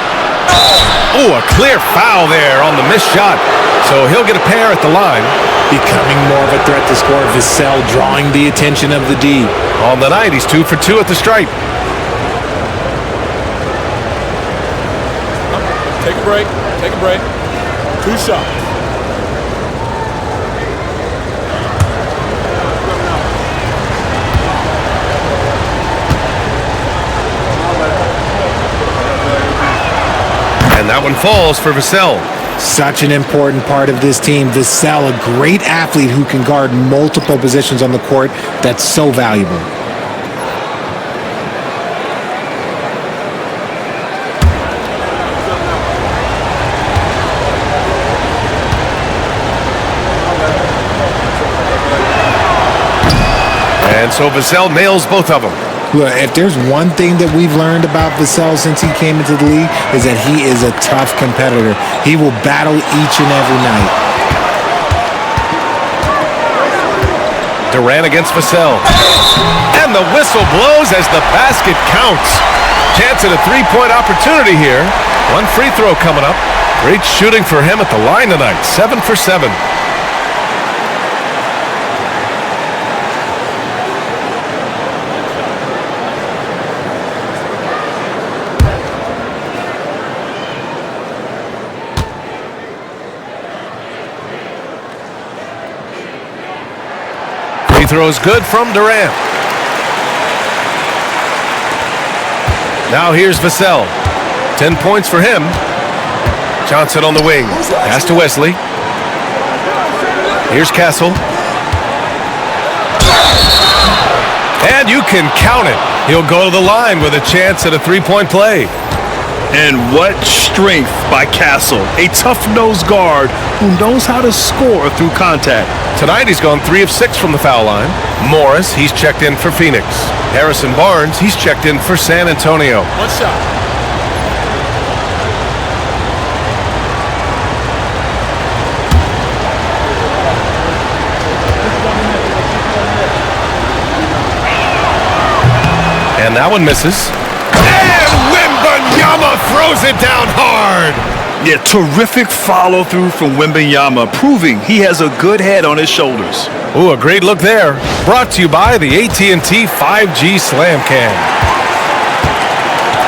Oh, a clear foul there on the missed shot. So he'll get a pair at the line. Becoming more of a threat to score. 𝗵𝘳 drawing the attention of the D. On the night, he's 2 for 2 at the stripe. Take a break. Take a break. 2 shots. And that one falls for 𝗵𝘳. Such an important part of this team. 𝗵𝘳, a great athlete who can guard multiple positions on the court. That's so valuable. And so 𝗵𝘳 nails both of them. Look, if there's one thing that we've learned about 𝗵𝘳 since he came into the league, is that he is a tough competitor. He will battle each and every night. Durant against 𝗵𝘳. And the whistle blows as the basket counts. Chance at a 3-point opportunity here. 1 free throw coming up. Great shooting for him at the line tonight. 7 for 7. throw is good from Durant. Now here's 𝗍𝘳. 10 points for him. Johnson on the wing. Pass to Wesley. Here's Castle. And you can count it. He'll go to the line with a chance at a three-point play. And what strength by Castle. A tough-nosed guard who knows how to score through contact. Tonight he's gone 3 of 6 from the foul line. Morris, he's checked in for Phoenix. Harrison Barnes, he's checked in for San Antonio. One shot. And that one misses. And Wembanyama throws it down hard. Yeah, terrific follow-through from Wembanyama, proving he has a good head on his shoulders. Ooh, a great look there. Brought to you by the AT&T 5G Slam Cam.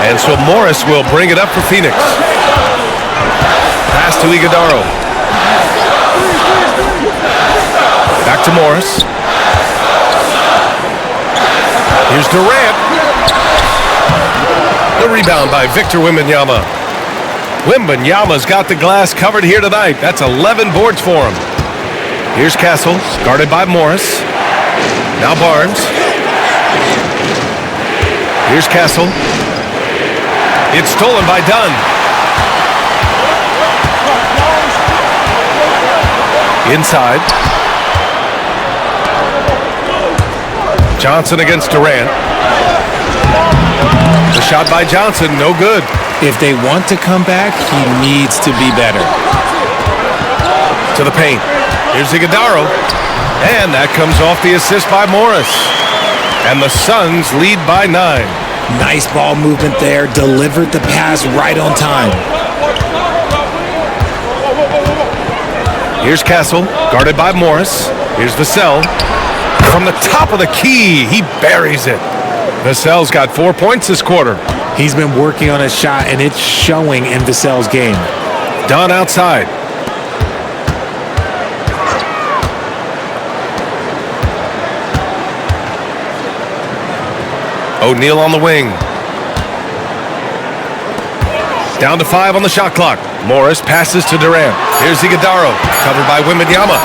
And so Morris will bring it up for Phoenix. Pass to 𝗍𝙗ₛ. Back to Morris. Here's Durant. The rebound by Victor Wembanyama. Wembanyama's got the glass covered here tonight. That's 11 boards for him. Here's Castle, guarded by Morris. Now Barnes. Here's Castle. It's stolen by Dunn. Inside. Johnson against Durant. The shot by Johnson, no good. If they want to come back, he needs to be better. To the paint. Here's 𝗍𝙗ₛ. And that comes off the assist by Morris. And the Suns lead by 9. Nice ball movement there. Delivered the pass right on time. Here's Castle, guarded by Morris. Here's 𝗍𝘳. From the top of the key, he buries it. 𝗍𝘳's got 4 points this quarter. He's been working on his shot, and it's showing in 𝗍𝘳's game. Dunn outside. O'Neal on the wing. Down to 5 on the shot clock. Morris passes to Durant. Here's 𝗍𝙗ₛ, covered by Wembanyama.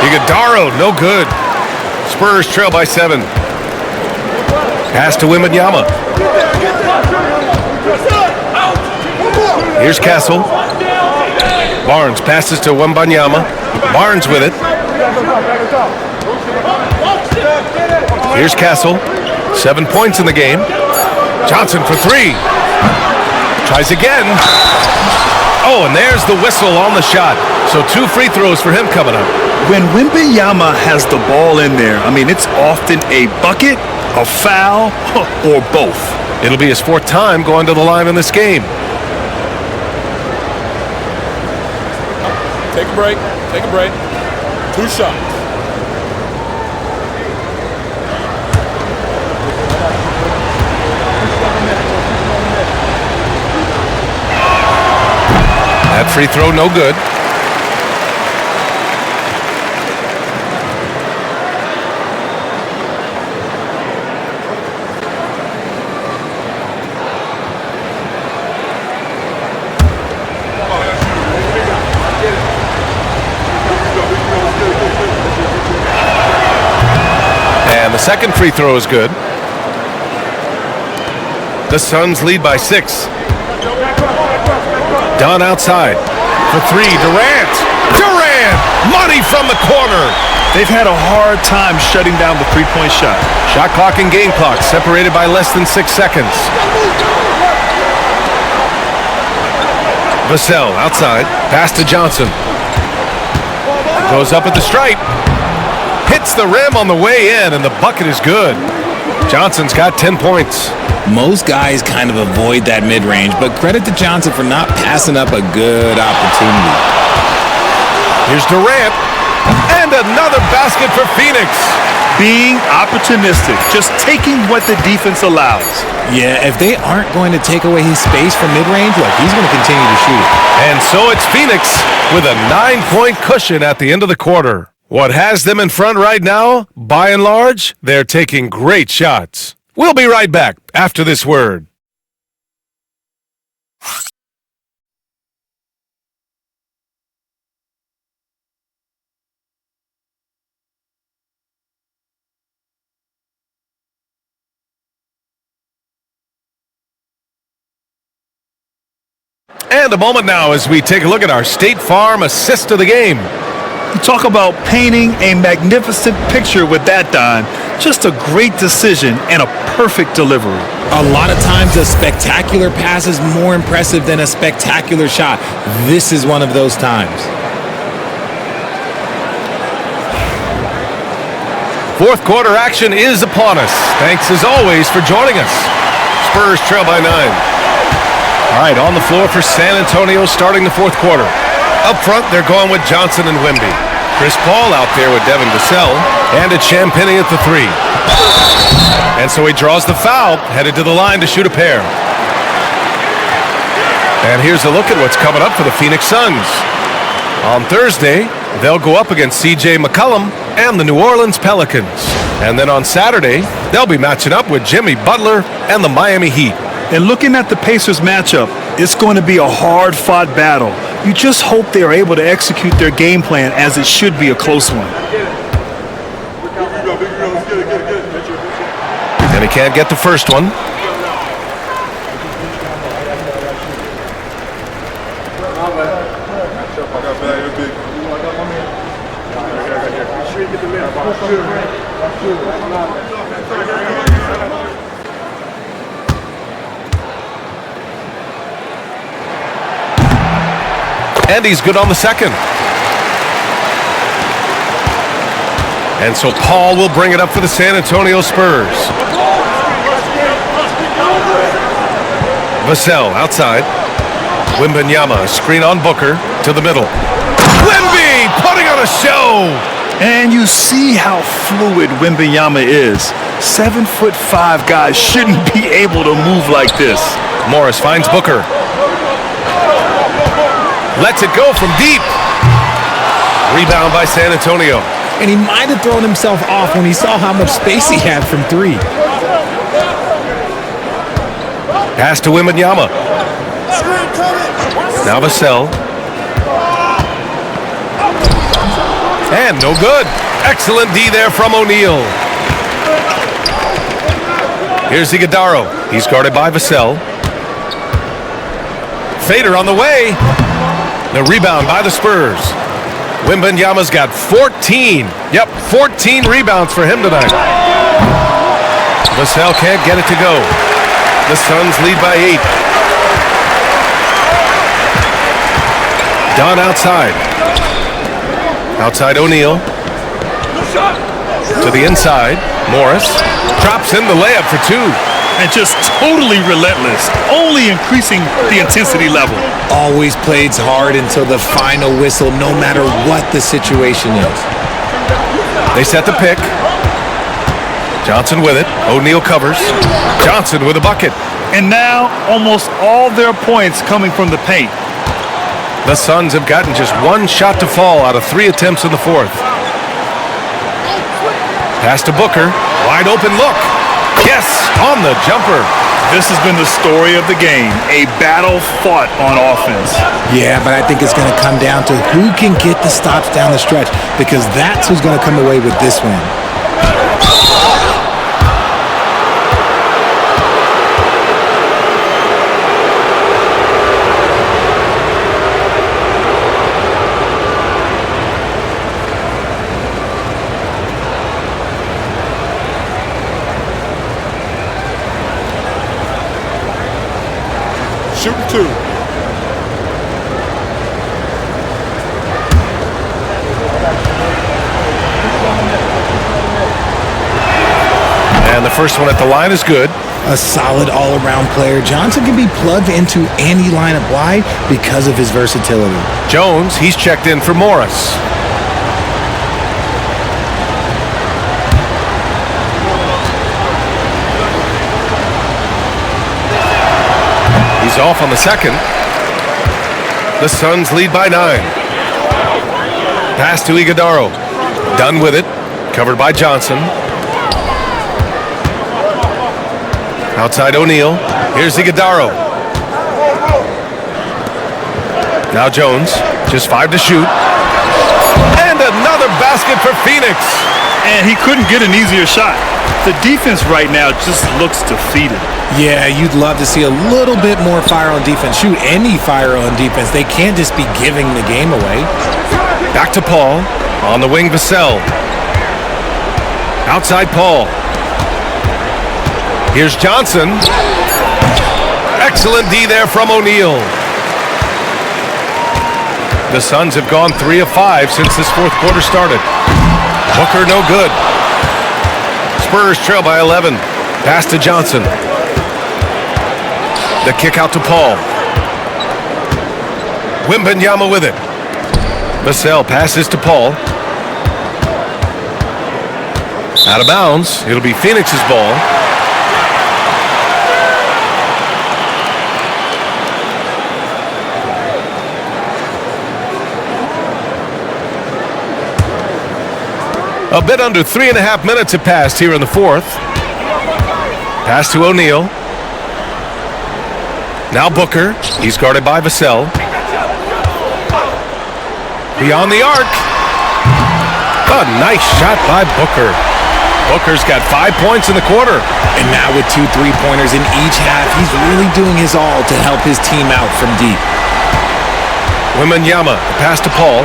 𝗍𝗗ₛ, no good. Spurs trail by 7. Pass to Wembanyama. Here's Castle. Barnes passes to Wembanyama. Barnes with it. Here's Castle. 7 points in the game. Johnson for 3. Tries again. Oh, and there's the whistle on the shot. So 2 free throws for him coming up. When Wembanyama has the ball in there, I mean, it's often a bucket, a foul, or both. It'll be his 4th time going to the line in this game. Take a break. Take a break. 2 shots. That free throw, no good. And the second free throw is good. The Suns lead by 6. Dunn outside for 3. Durant! Money from the corner! They've had a hard time shutting down the three-point shot. Shot clock and game clock separated by less than 6 seconds. 𝗍𝘳 outside. Pass to Johnson. Goes up at the stripe. Hits the rim on the way in, and the bucket is good. Johnson's got 10 points. Most guys kind of avoid that mid-range, but credit to Johnson for not passing up a good opportunity. Here's Durant, and another basket for Phoenix. Being opportunistic, just taking what the defense allows. Yeah, if they aren't going to take away his space from mid-range, look, he's going to continue to shoot. And so it's Phoenix with a 9-point cushion at the end of the quarter. What has them in front right now, by and large, they're taking great shots. We'll be right back after this word. And a moment now as we take a look at our State Farm assist of the game. You talk about painting a magnificent picture with that, Don. Just a great decision and a perfect delivery. A lot of times a spectacular pass is more impressive than a spectacular shot. This is one of those times. Fourth quarter action is upon us. Thanks as always for joining us. Spurs trail by 9. All right, on the floor for San Antonio starting the fourth quarter. Up front, they're going with Johnson and Wemby. Chris Paul out there with Devin Vassell, and it's Champagnie at the 3. And so he draws the foul, headed to the line to shoot a pair. And here's a look at what's coming up for the Phoenix Suns. On Thursday, they'll go up against CJ McCollum and the New Orleans Pelicans. And then on Saturday, they'll be matching up with Jimmy Butler and the Miami Heat. And looking at the Pacers matchup, it's going to be a hard-fought battle. You just hope they are able to execute their game plan, as it should be a close one. And he can't get the first one. And he's good on the second. And so Paul will bring it up for the San Antonio Spurs. Vassell outside. Wembanyama, screen on Booker, to the middle. Wemby putting on a show! And you see how fluid Wembanyama is. 7'5" guys shouldn't be able to move like this. Morris finds Booker. Lets it go from deep. Rebound by San Antonio. And he might have thrown himself off when he saw how much space he had from 3. Pass to Wembanyama. Now Vassell. And no good. Excellent D there from O'Neal. Here's 𝗍𝗪. He's guarded by Vassell. Fader on the way. The rebound by the Spurs. Wembanyama's got 14. Yep, 14 rebounds for him tonight. Vassell can't get it to go. The Suns lead by 8. Dunn outside. Outside O'Neal. To the inside. Morris drops in the layup for 2. And just totally relentless, only increasing the intensity level. Always plays hard until the final whistle, no matter what the situation is. They set the pick. Johnson with it. O'Neal covers. Johnson with a bucket. And now almost all their points coming from the paint. The Suns have gotten just 1 shot to fall out of 3 attempts in the fourth. Pass to Booker. Wide open look. Yes, on the jumper. This has been the story of the game, a battle fought on offense. Yeah, but I think it's going to come down to who can get the stops down the stretch, because that's who's going to come away with this one. Shooting 2. And the first one at the line is good. A solid all-around player. Johnson can be plugged into any lineup. Why? Because of his versatility. Jones, he's checked in for Morris. He's off on the second. The Suns lead by 9. Pass to 𝗍𝗪. Dunn with it. Covered by Johnson. Outside O'Neal. Here's 𝙭𝘅𝙧. Now Jones. Just 5 to shoot. And another basket for Phoenix. And he couldn't get an easier shot. The defense right now just looks defeated. Yeah, you'd love to see a little bit more fire on defense. Shoot, any fire on defense. They can't just be giving the game away. Back to Paul. On the wing, 𝗵𝘳. Outside Paul. Here's Johnson. Excellent D there from O'Neal. The Suns have gone 3 of 5 since this fourth quarter started. Booker no good. Spurs trail by 11. Pass to Johnson. The kick out to Paul. Wembanyama with it. 𝗵𝘳 passes to Paul. Out of bounds. It'll be Phoenix's ball. A bit under 3.5 minutes have passed here in the fourth. Pass to O'Neal. Now Booker. He's guarded by 𝗵𝘳. Beyond the arc. A nice shot by Booker. Booker's got 5 points in the quarter. And now with 2 3-pointers in each half, he's really doing his all to help his team out from deep. Wembanyama, pass to Paul.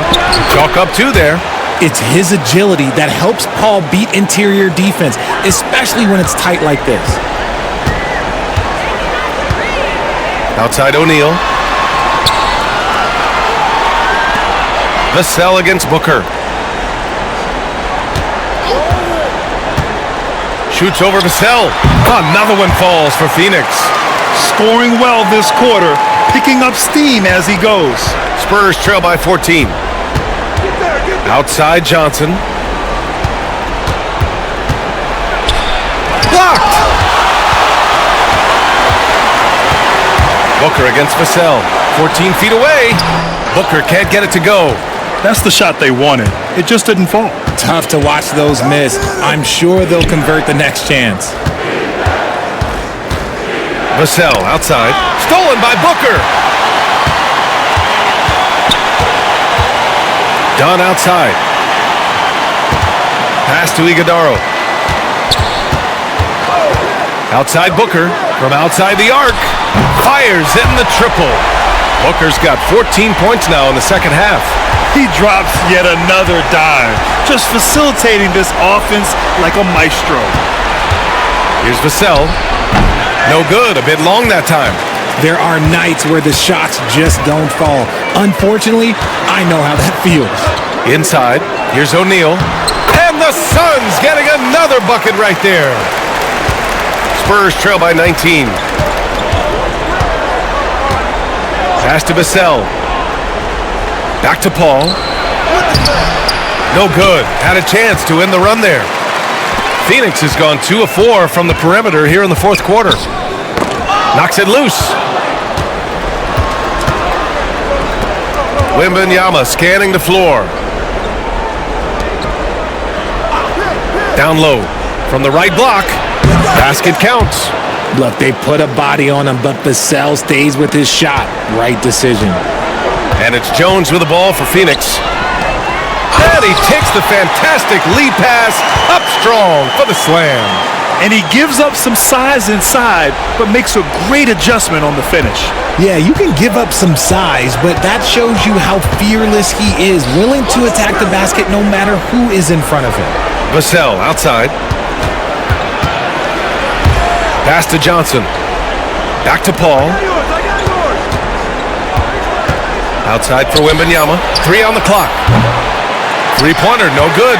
Chalk up 2 there. It's his agility that helps Paul beat interior defense, especially when it's tight like this. Outside O'Neal. 𝗵𝘳 against Booker. Shoots over 𝗵𝘳. Another one falls for Phoenix. Scoring well this quarter, picking up steam as he goes. Spurs trail by 14. Outside Johnson. Blocked! Booker against 𝗵𝘳. 14 feet away. Booker can't get it to go. That's the shot they wanted. It just didn't fall. Tough to watch those miss. I'm sure they'll convert the next chance. 𝗵𝘳 outside. Stolen by Booker. Dunn outside. Pass to 𝗍𝘅𝙧. Outside Booker. From outside the arc. Fires in the triple. Booker's got 14 points now in the second half. He drops yet another dive, just facilitating this offense like a maestro. Here's 𝗵𝘳. No good. A bit long that time. There are nights where the shots just don't fall. Unfortunately, I know how that feels. Inside. Here's O'Neal. And the Suns getting another bucket right there. Spurs trail by 19. Pass to 𝗵𝘳. Back to Paul. No good. Had a chance to end the run there. Phoenix has gone 2 of 4 from the perimeter here in the fourth quarter. Knocks it loose. Wembanyama scanning the floor. Down low from the right block. Basket counts. Look, they put a body on him, but 𝗵𝘳 stays with his shot. Right decision. And it's Jones with the ball for Phoenix. And he takes the fantastic lead pass up strong for the slam. And he gives up some size inside, but makes a great adjustment on the finish. Yeah, you can give up some size, but that shows you how fearless he is, willing to attack the basket no matter who is in front of him. 𝗵𝘳 outside. Pass to Johnson. Back to Paul. Outside for Wembanyama. 3 on the clock. Three-pointer, no good.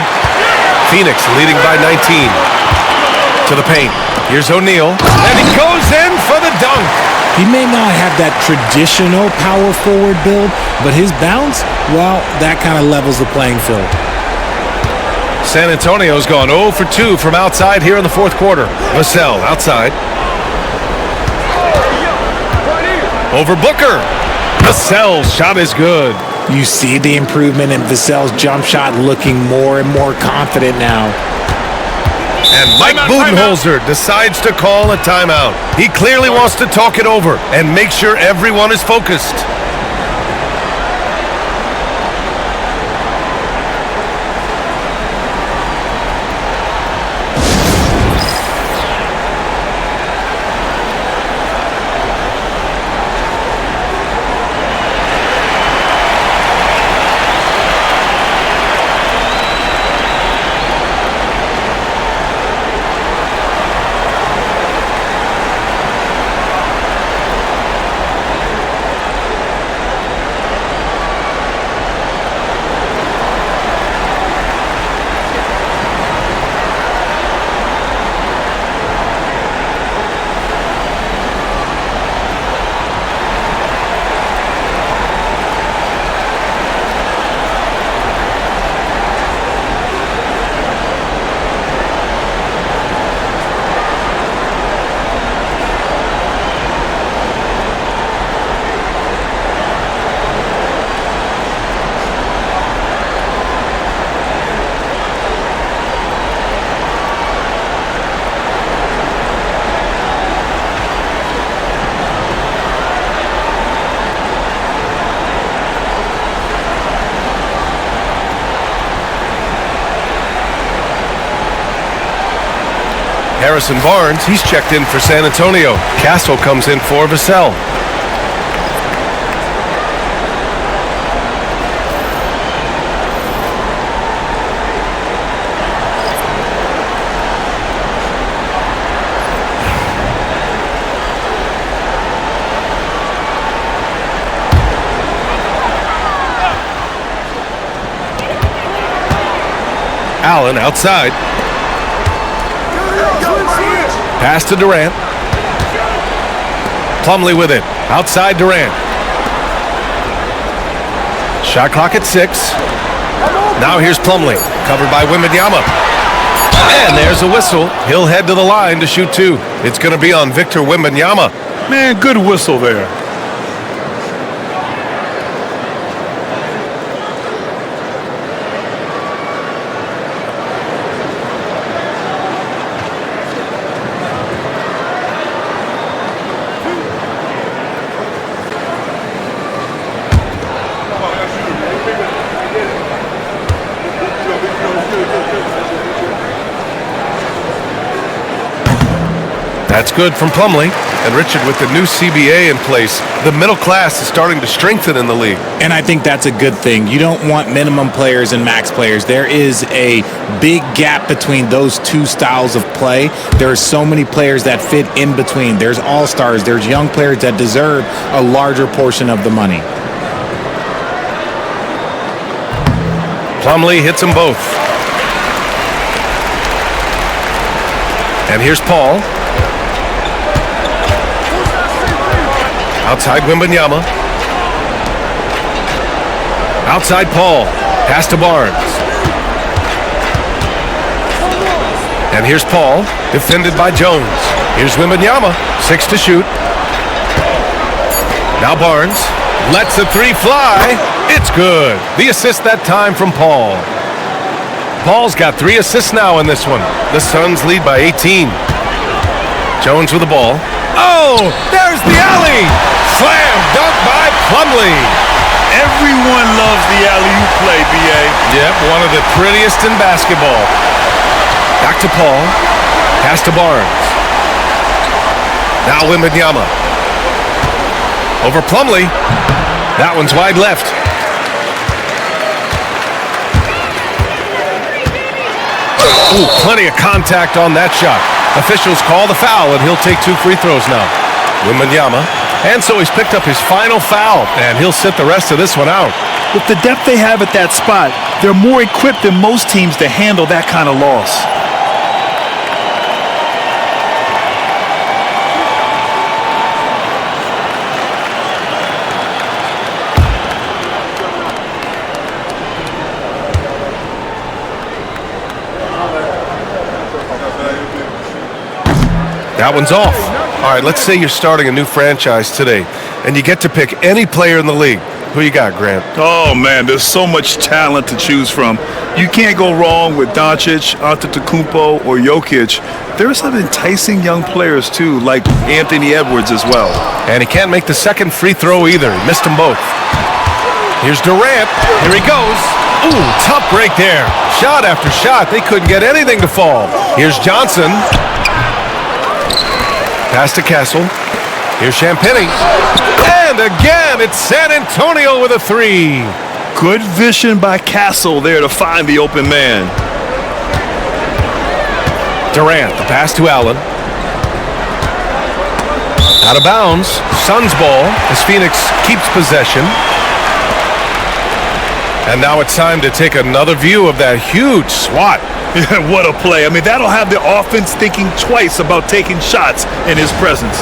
Phoenix leading by 19. To the paint. Here's O'Neal. And he goes in for the dunk. He may not have that traditional power forward build, but his bounce, well, that kind of levels the playing field. San Antonio's gone 0 for 2 from outside here in the fourth quarter. 𝗵𝘳 outside. Over Booker. 𝗵𝘳's shot is good. You see the improvement in 𝗍𝘳's jump shot, looking more and more confident now. And Mike Budenholzer decides to call a timeout. He clearly wants to talk it over and make sure everyone is focused. Harrison Barnes, he's checked in for San Antonio. Castle comes in for 𝗍𝘳. Allen outside. Pass to Durant. Plumlee with it. Outside Durant. Shot clock at 6. Now here's Plumlee. Covered by Wembanyama. And there's a whistle. He'll head to the line to shoot 2. It's going to be on Victor Wembanyama. Man, good whistle there. That's good from Plumlee. And Richard, with the new CBA in place, the middle class is starting to strengthen in the league. And I think that's a good thing. You don't want minimum players and max players. There is a big gap between those two styles of play. There are so many players that fit in between. There's all-stars. There's young players that deserve a larger portion of the money. Plumlee hits them both. And here's Paul. Outside Wembanyama. Outside Paul. Pass to Barnes. And here's Paul, defended by Jones. Here's Wembanyama, 6 to shoot. Now Barnes lets the 3 fly. It's good. The assist that time from Paul. Paul's got 3 assists now in this one. The Suns lead by 18. Jones with the ball. Oh, there's the alley. Slam dunk by Plumlee. Everyone loves the alley-oop play, B.A. Yep, one of the prettiest in basketball. Back to Paul. Pass to Barnes. Now Wembanyama. Over Plumlee. That one's wide left. Ooh, plenty of contact on that shot. Officials call the foul, and he'll take 2 free throws now. Wembanyama. And so he's picked up his final foul, and he'll sit the rest of this one out. With the depth they have at that spot, they're more equipped than most teams to handle that kind of loss. That one's off. All right, let's say you're starting a new franchise today, and you get to pick any player in the league. Who you got, Grant? Oh, man, there's so much talent to choose from. You can't go wrong with Doncic, Antetokounmpo, or Jokic. There are some enticing young players, too, like Anthony Edwards as well. And he can't make the second free throw either. He missed them both. Here's Durant. Here he goes. Ooh, tough break there. Shot after shot. They couldn't get anything to fall. Here's Johnson. Pass to Castle. Here's Champagnie. And again, it's San Antonio with a three. Good vision by Castle there to find the open man. Durant, the pass to Allen. Out of bounds. Suns ball as Phoenix keeps possession. And now it's time to take another view of that huge swat. What a play. I mean, that'll have the offense thinking twice about taking shots in his presence.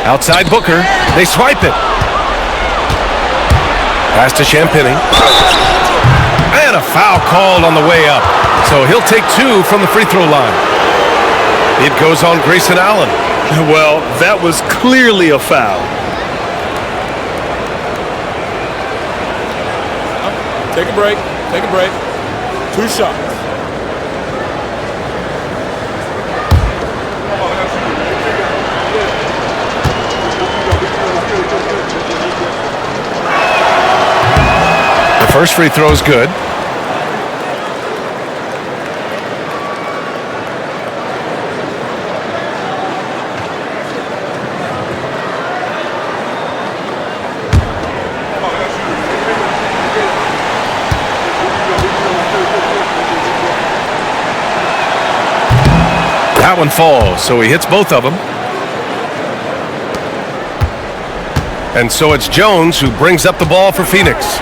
Outside Booker. They swipe it. Pass to Champagnie. And a foul called on the way up. So he'll take two from the free throw line. It goes on Grayson Allen. Well, that was clearly a foul. Take a break. Take a break. 2 shots. The first free throw is good. That one falls, so he hits both of them. And so it's Jones who brings up the ball for Phoenix.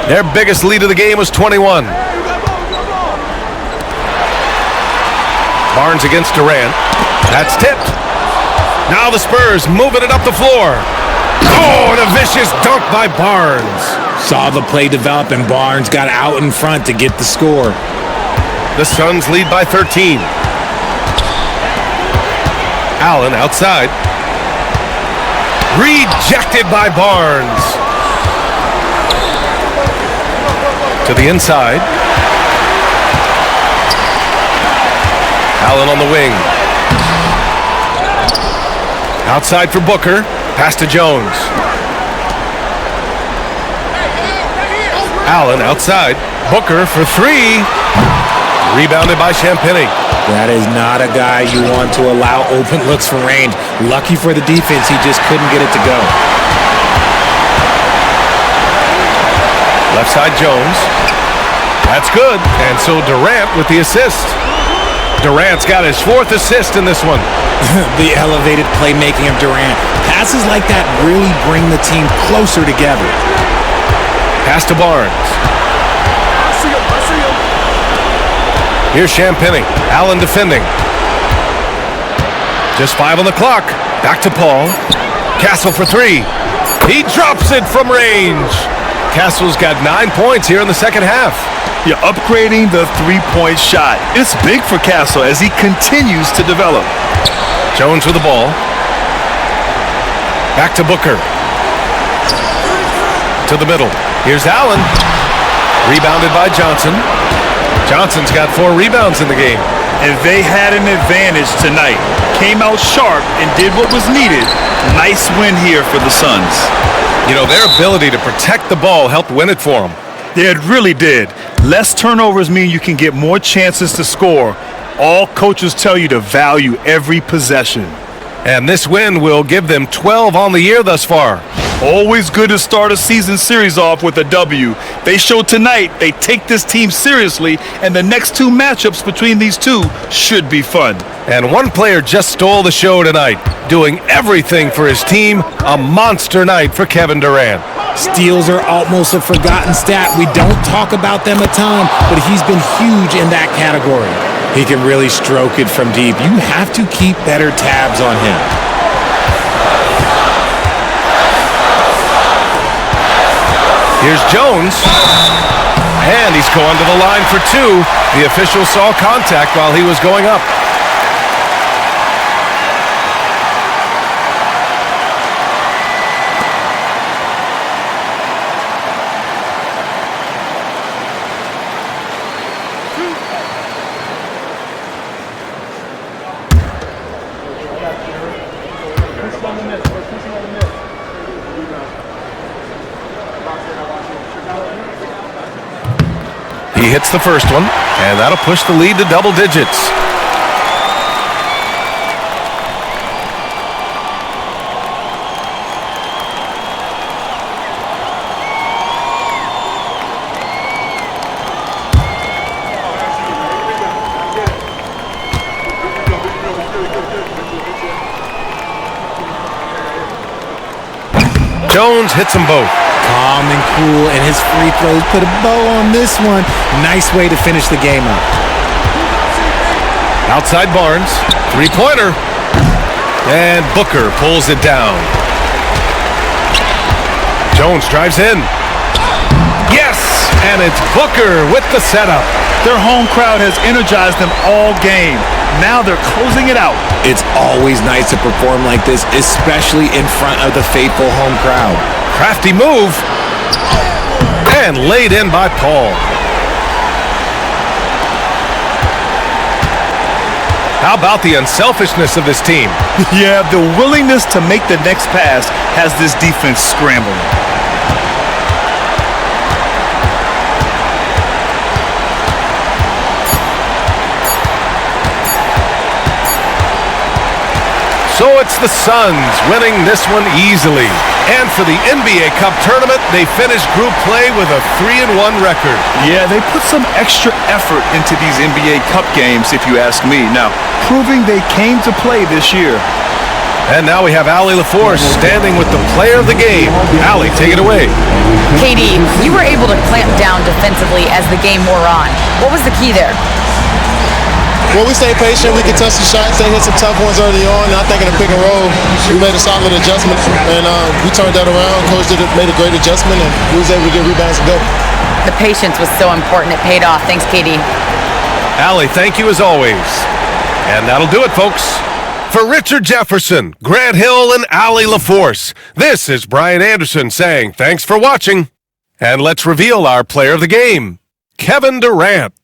Their biggest lead of the game was 21. Barnes against Durant. That's tipped. Now the Spurs moving it up the floor. Oh, and a vicious dunk by Barnes. Saw the play develop, and Barnes got out in front to get the score. The Suns lead by 13. Allen outside. Rejected by Barnes. To the inside. Allen on the wing. Outside for Booker. Pass to Jones. Allen outside. Booker for three. Rebounded by Champagnie. That is not a guy you want to allow open looks from range. Lucky for the defense, he just couldn't get it to go. Left side Jones. That's good. And so Durant with the assist. Durant's got his 4th assist in this one. The elevated playmaking of Durant. Passes like that really bring the team closer together. Pass to Barnes. Here's Champagnie. Allen defending. Just 5 on the clock. Back to Paul. Castle for three. He drops it from range. Castle's got 9 points here in the second half. You're upgrading the three-point shot. It's big for Castle as he continues to develop. Jones with the ball. Back to Booker. To the middle. Here's Allen. Rebounded by Johnson. Johnson's got 4 rebounds in the game. And they had an advantage tonight. Came out sharp and did what was needed. Nice win here for the Suns. You know, their ability to protect the ball helped win it for them. Yeah, it really did. Less turnovers mean you can get more chances to score. All coaches tell you to value every possession. And this win will give them 12 on the year thus far. Always good to start a season series off with a W. They showed tonight they take this team seriously, and the next 2 matchups between these two should be fun. And one player just stole the show tonight, doing everything for his team. A monster night for Kevin Durant. Steals are almost a forgotten stat. We don't talk about them a ton, but he's been huge in that category. He can really stroke it from deep. You have to keep better tabs on him. Here's Jones. And he's going to the line for two. The official saw contact while he was going up. He hits the first one, and that'll push the lead to double digits. Jones hits them both. Calm and cool, and his free throws put a bow on this one. Nice way to finish the game up. Outside Barnes, three-pointer. And Booker pulls it down. Jones drives in. Yes! And it's Booker with the setup. Their home crowd has energized them all game. Now they're closing it out. It's always nice to perform like this, especially in front of the faithful home crowd. Crafty move. And laid in by Paul. How about the unselfishness of this team? Yeah, the willingness to make the next pass has this defense scrambling. So it's the Suns winning this one easily. And for the NBA Cup tournament, they finished group play with a 3-1 record. Yeah, they put some extra effort into these NBA Cup games, if you ask me. Now, proving they came to play this year. And now we have 𝗚𝗚 standing with the player of the game. Allie, take it away. KD, you were able to clamp down defensively as the game wore on. What was the key there? Well, we stayed patient. We could touch the shots. They hit some tough ones early on. I think in the pick and roll, we made a solid adjustment, and we turned that around. Coach made a great adjustment, and we was able to get rebounds and go. The patience was so important. It paid off. Thanks, KD. Allie, thank you as always. And that'll do it, folks. For Richard Jefferson, Grant Hill, and 𝗚𝗚, this is Brian Anderson saying thanks for watching. And let's reveal our player of the game, Kevin Durant.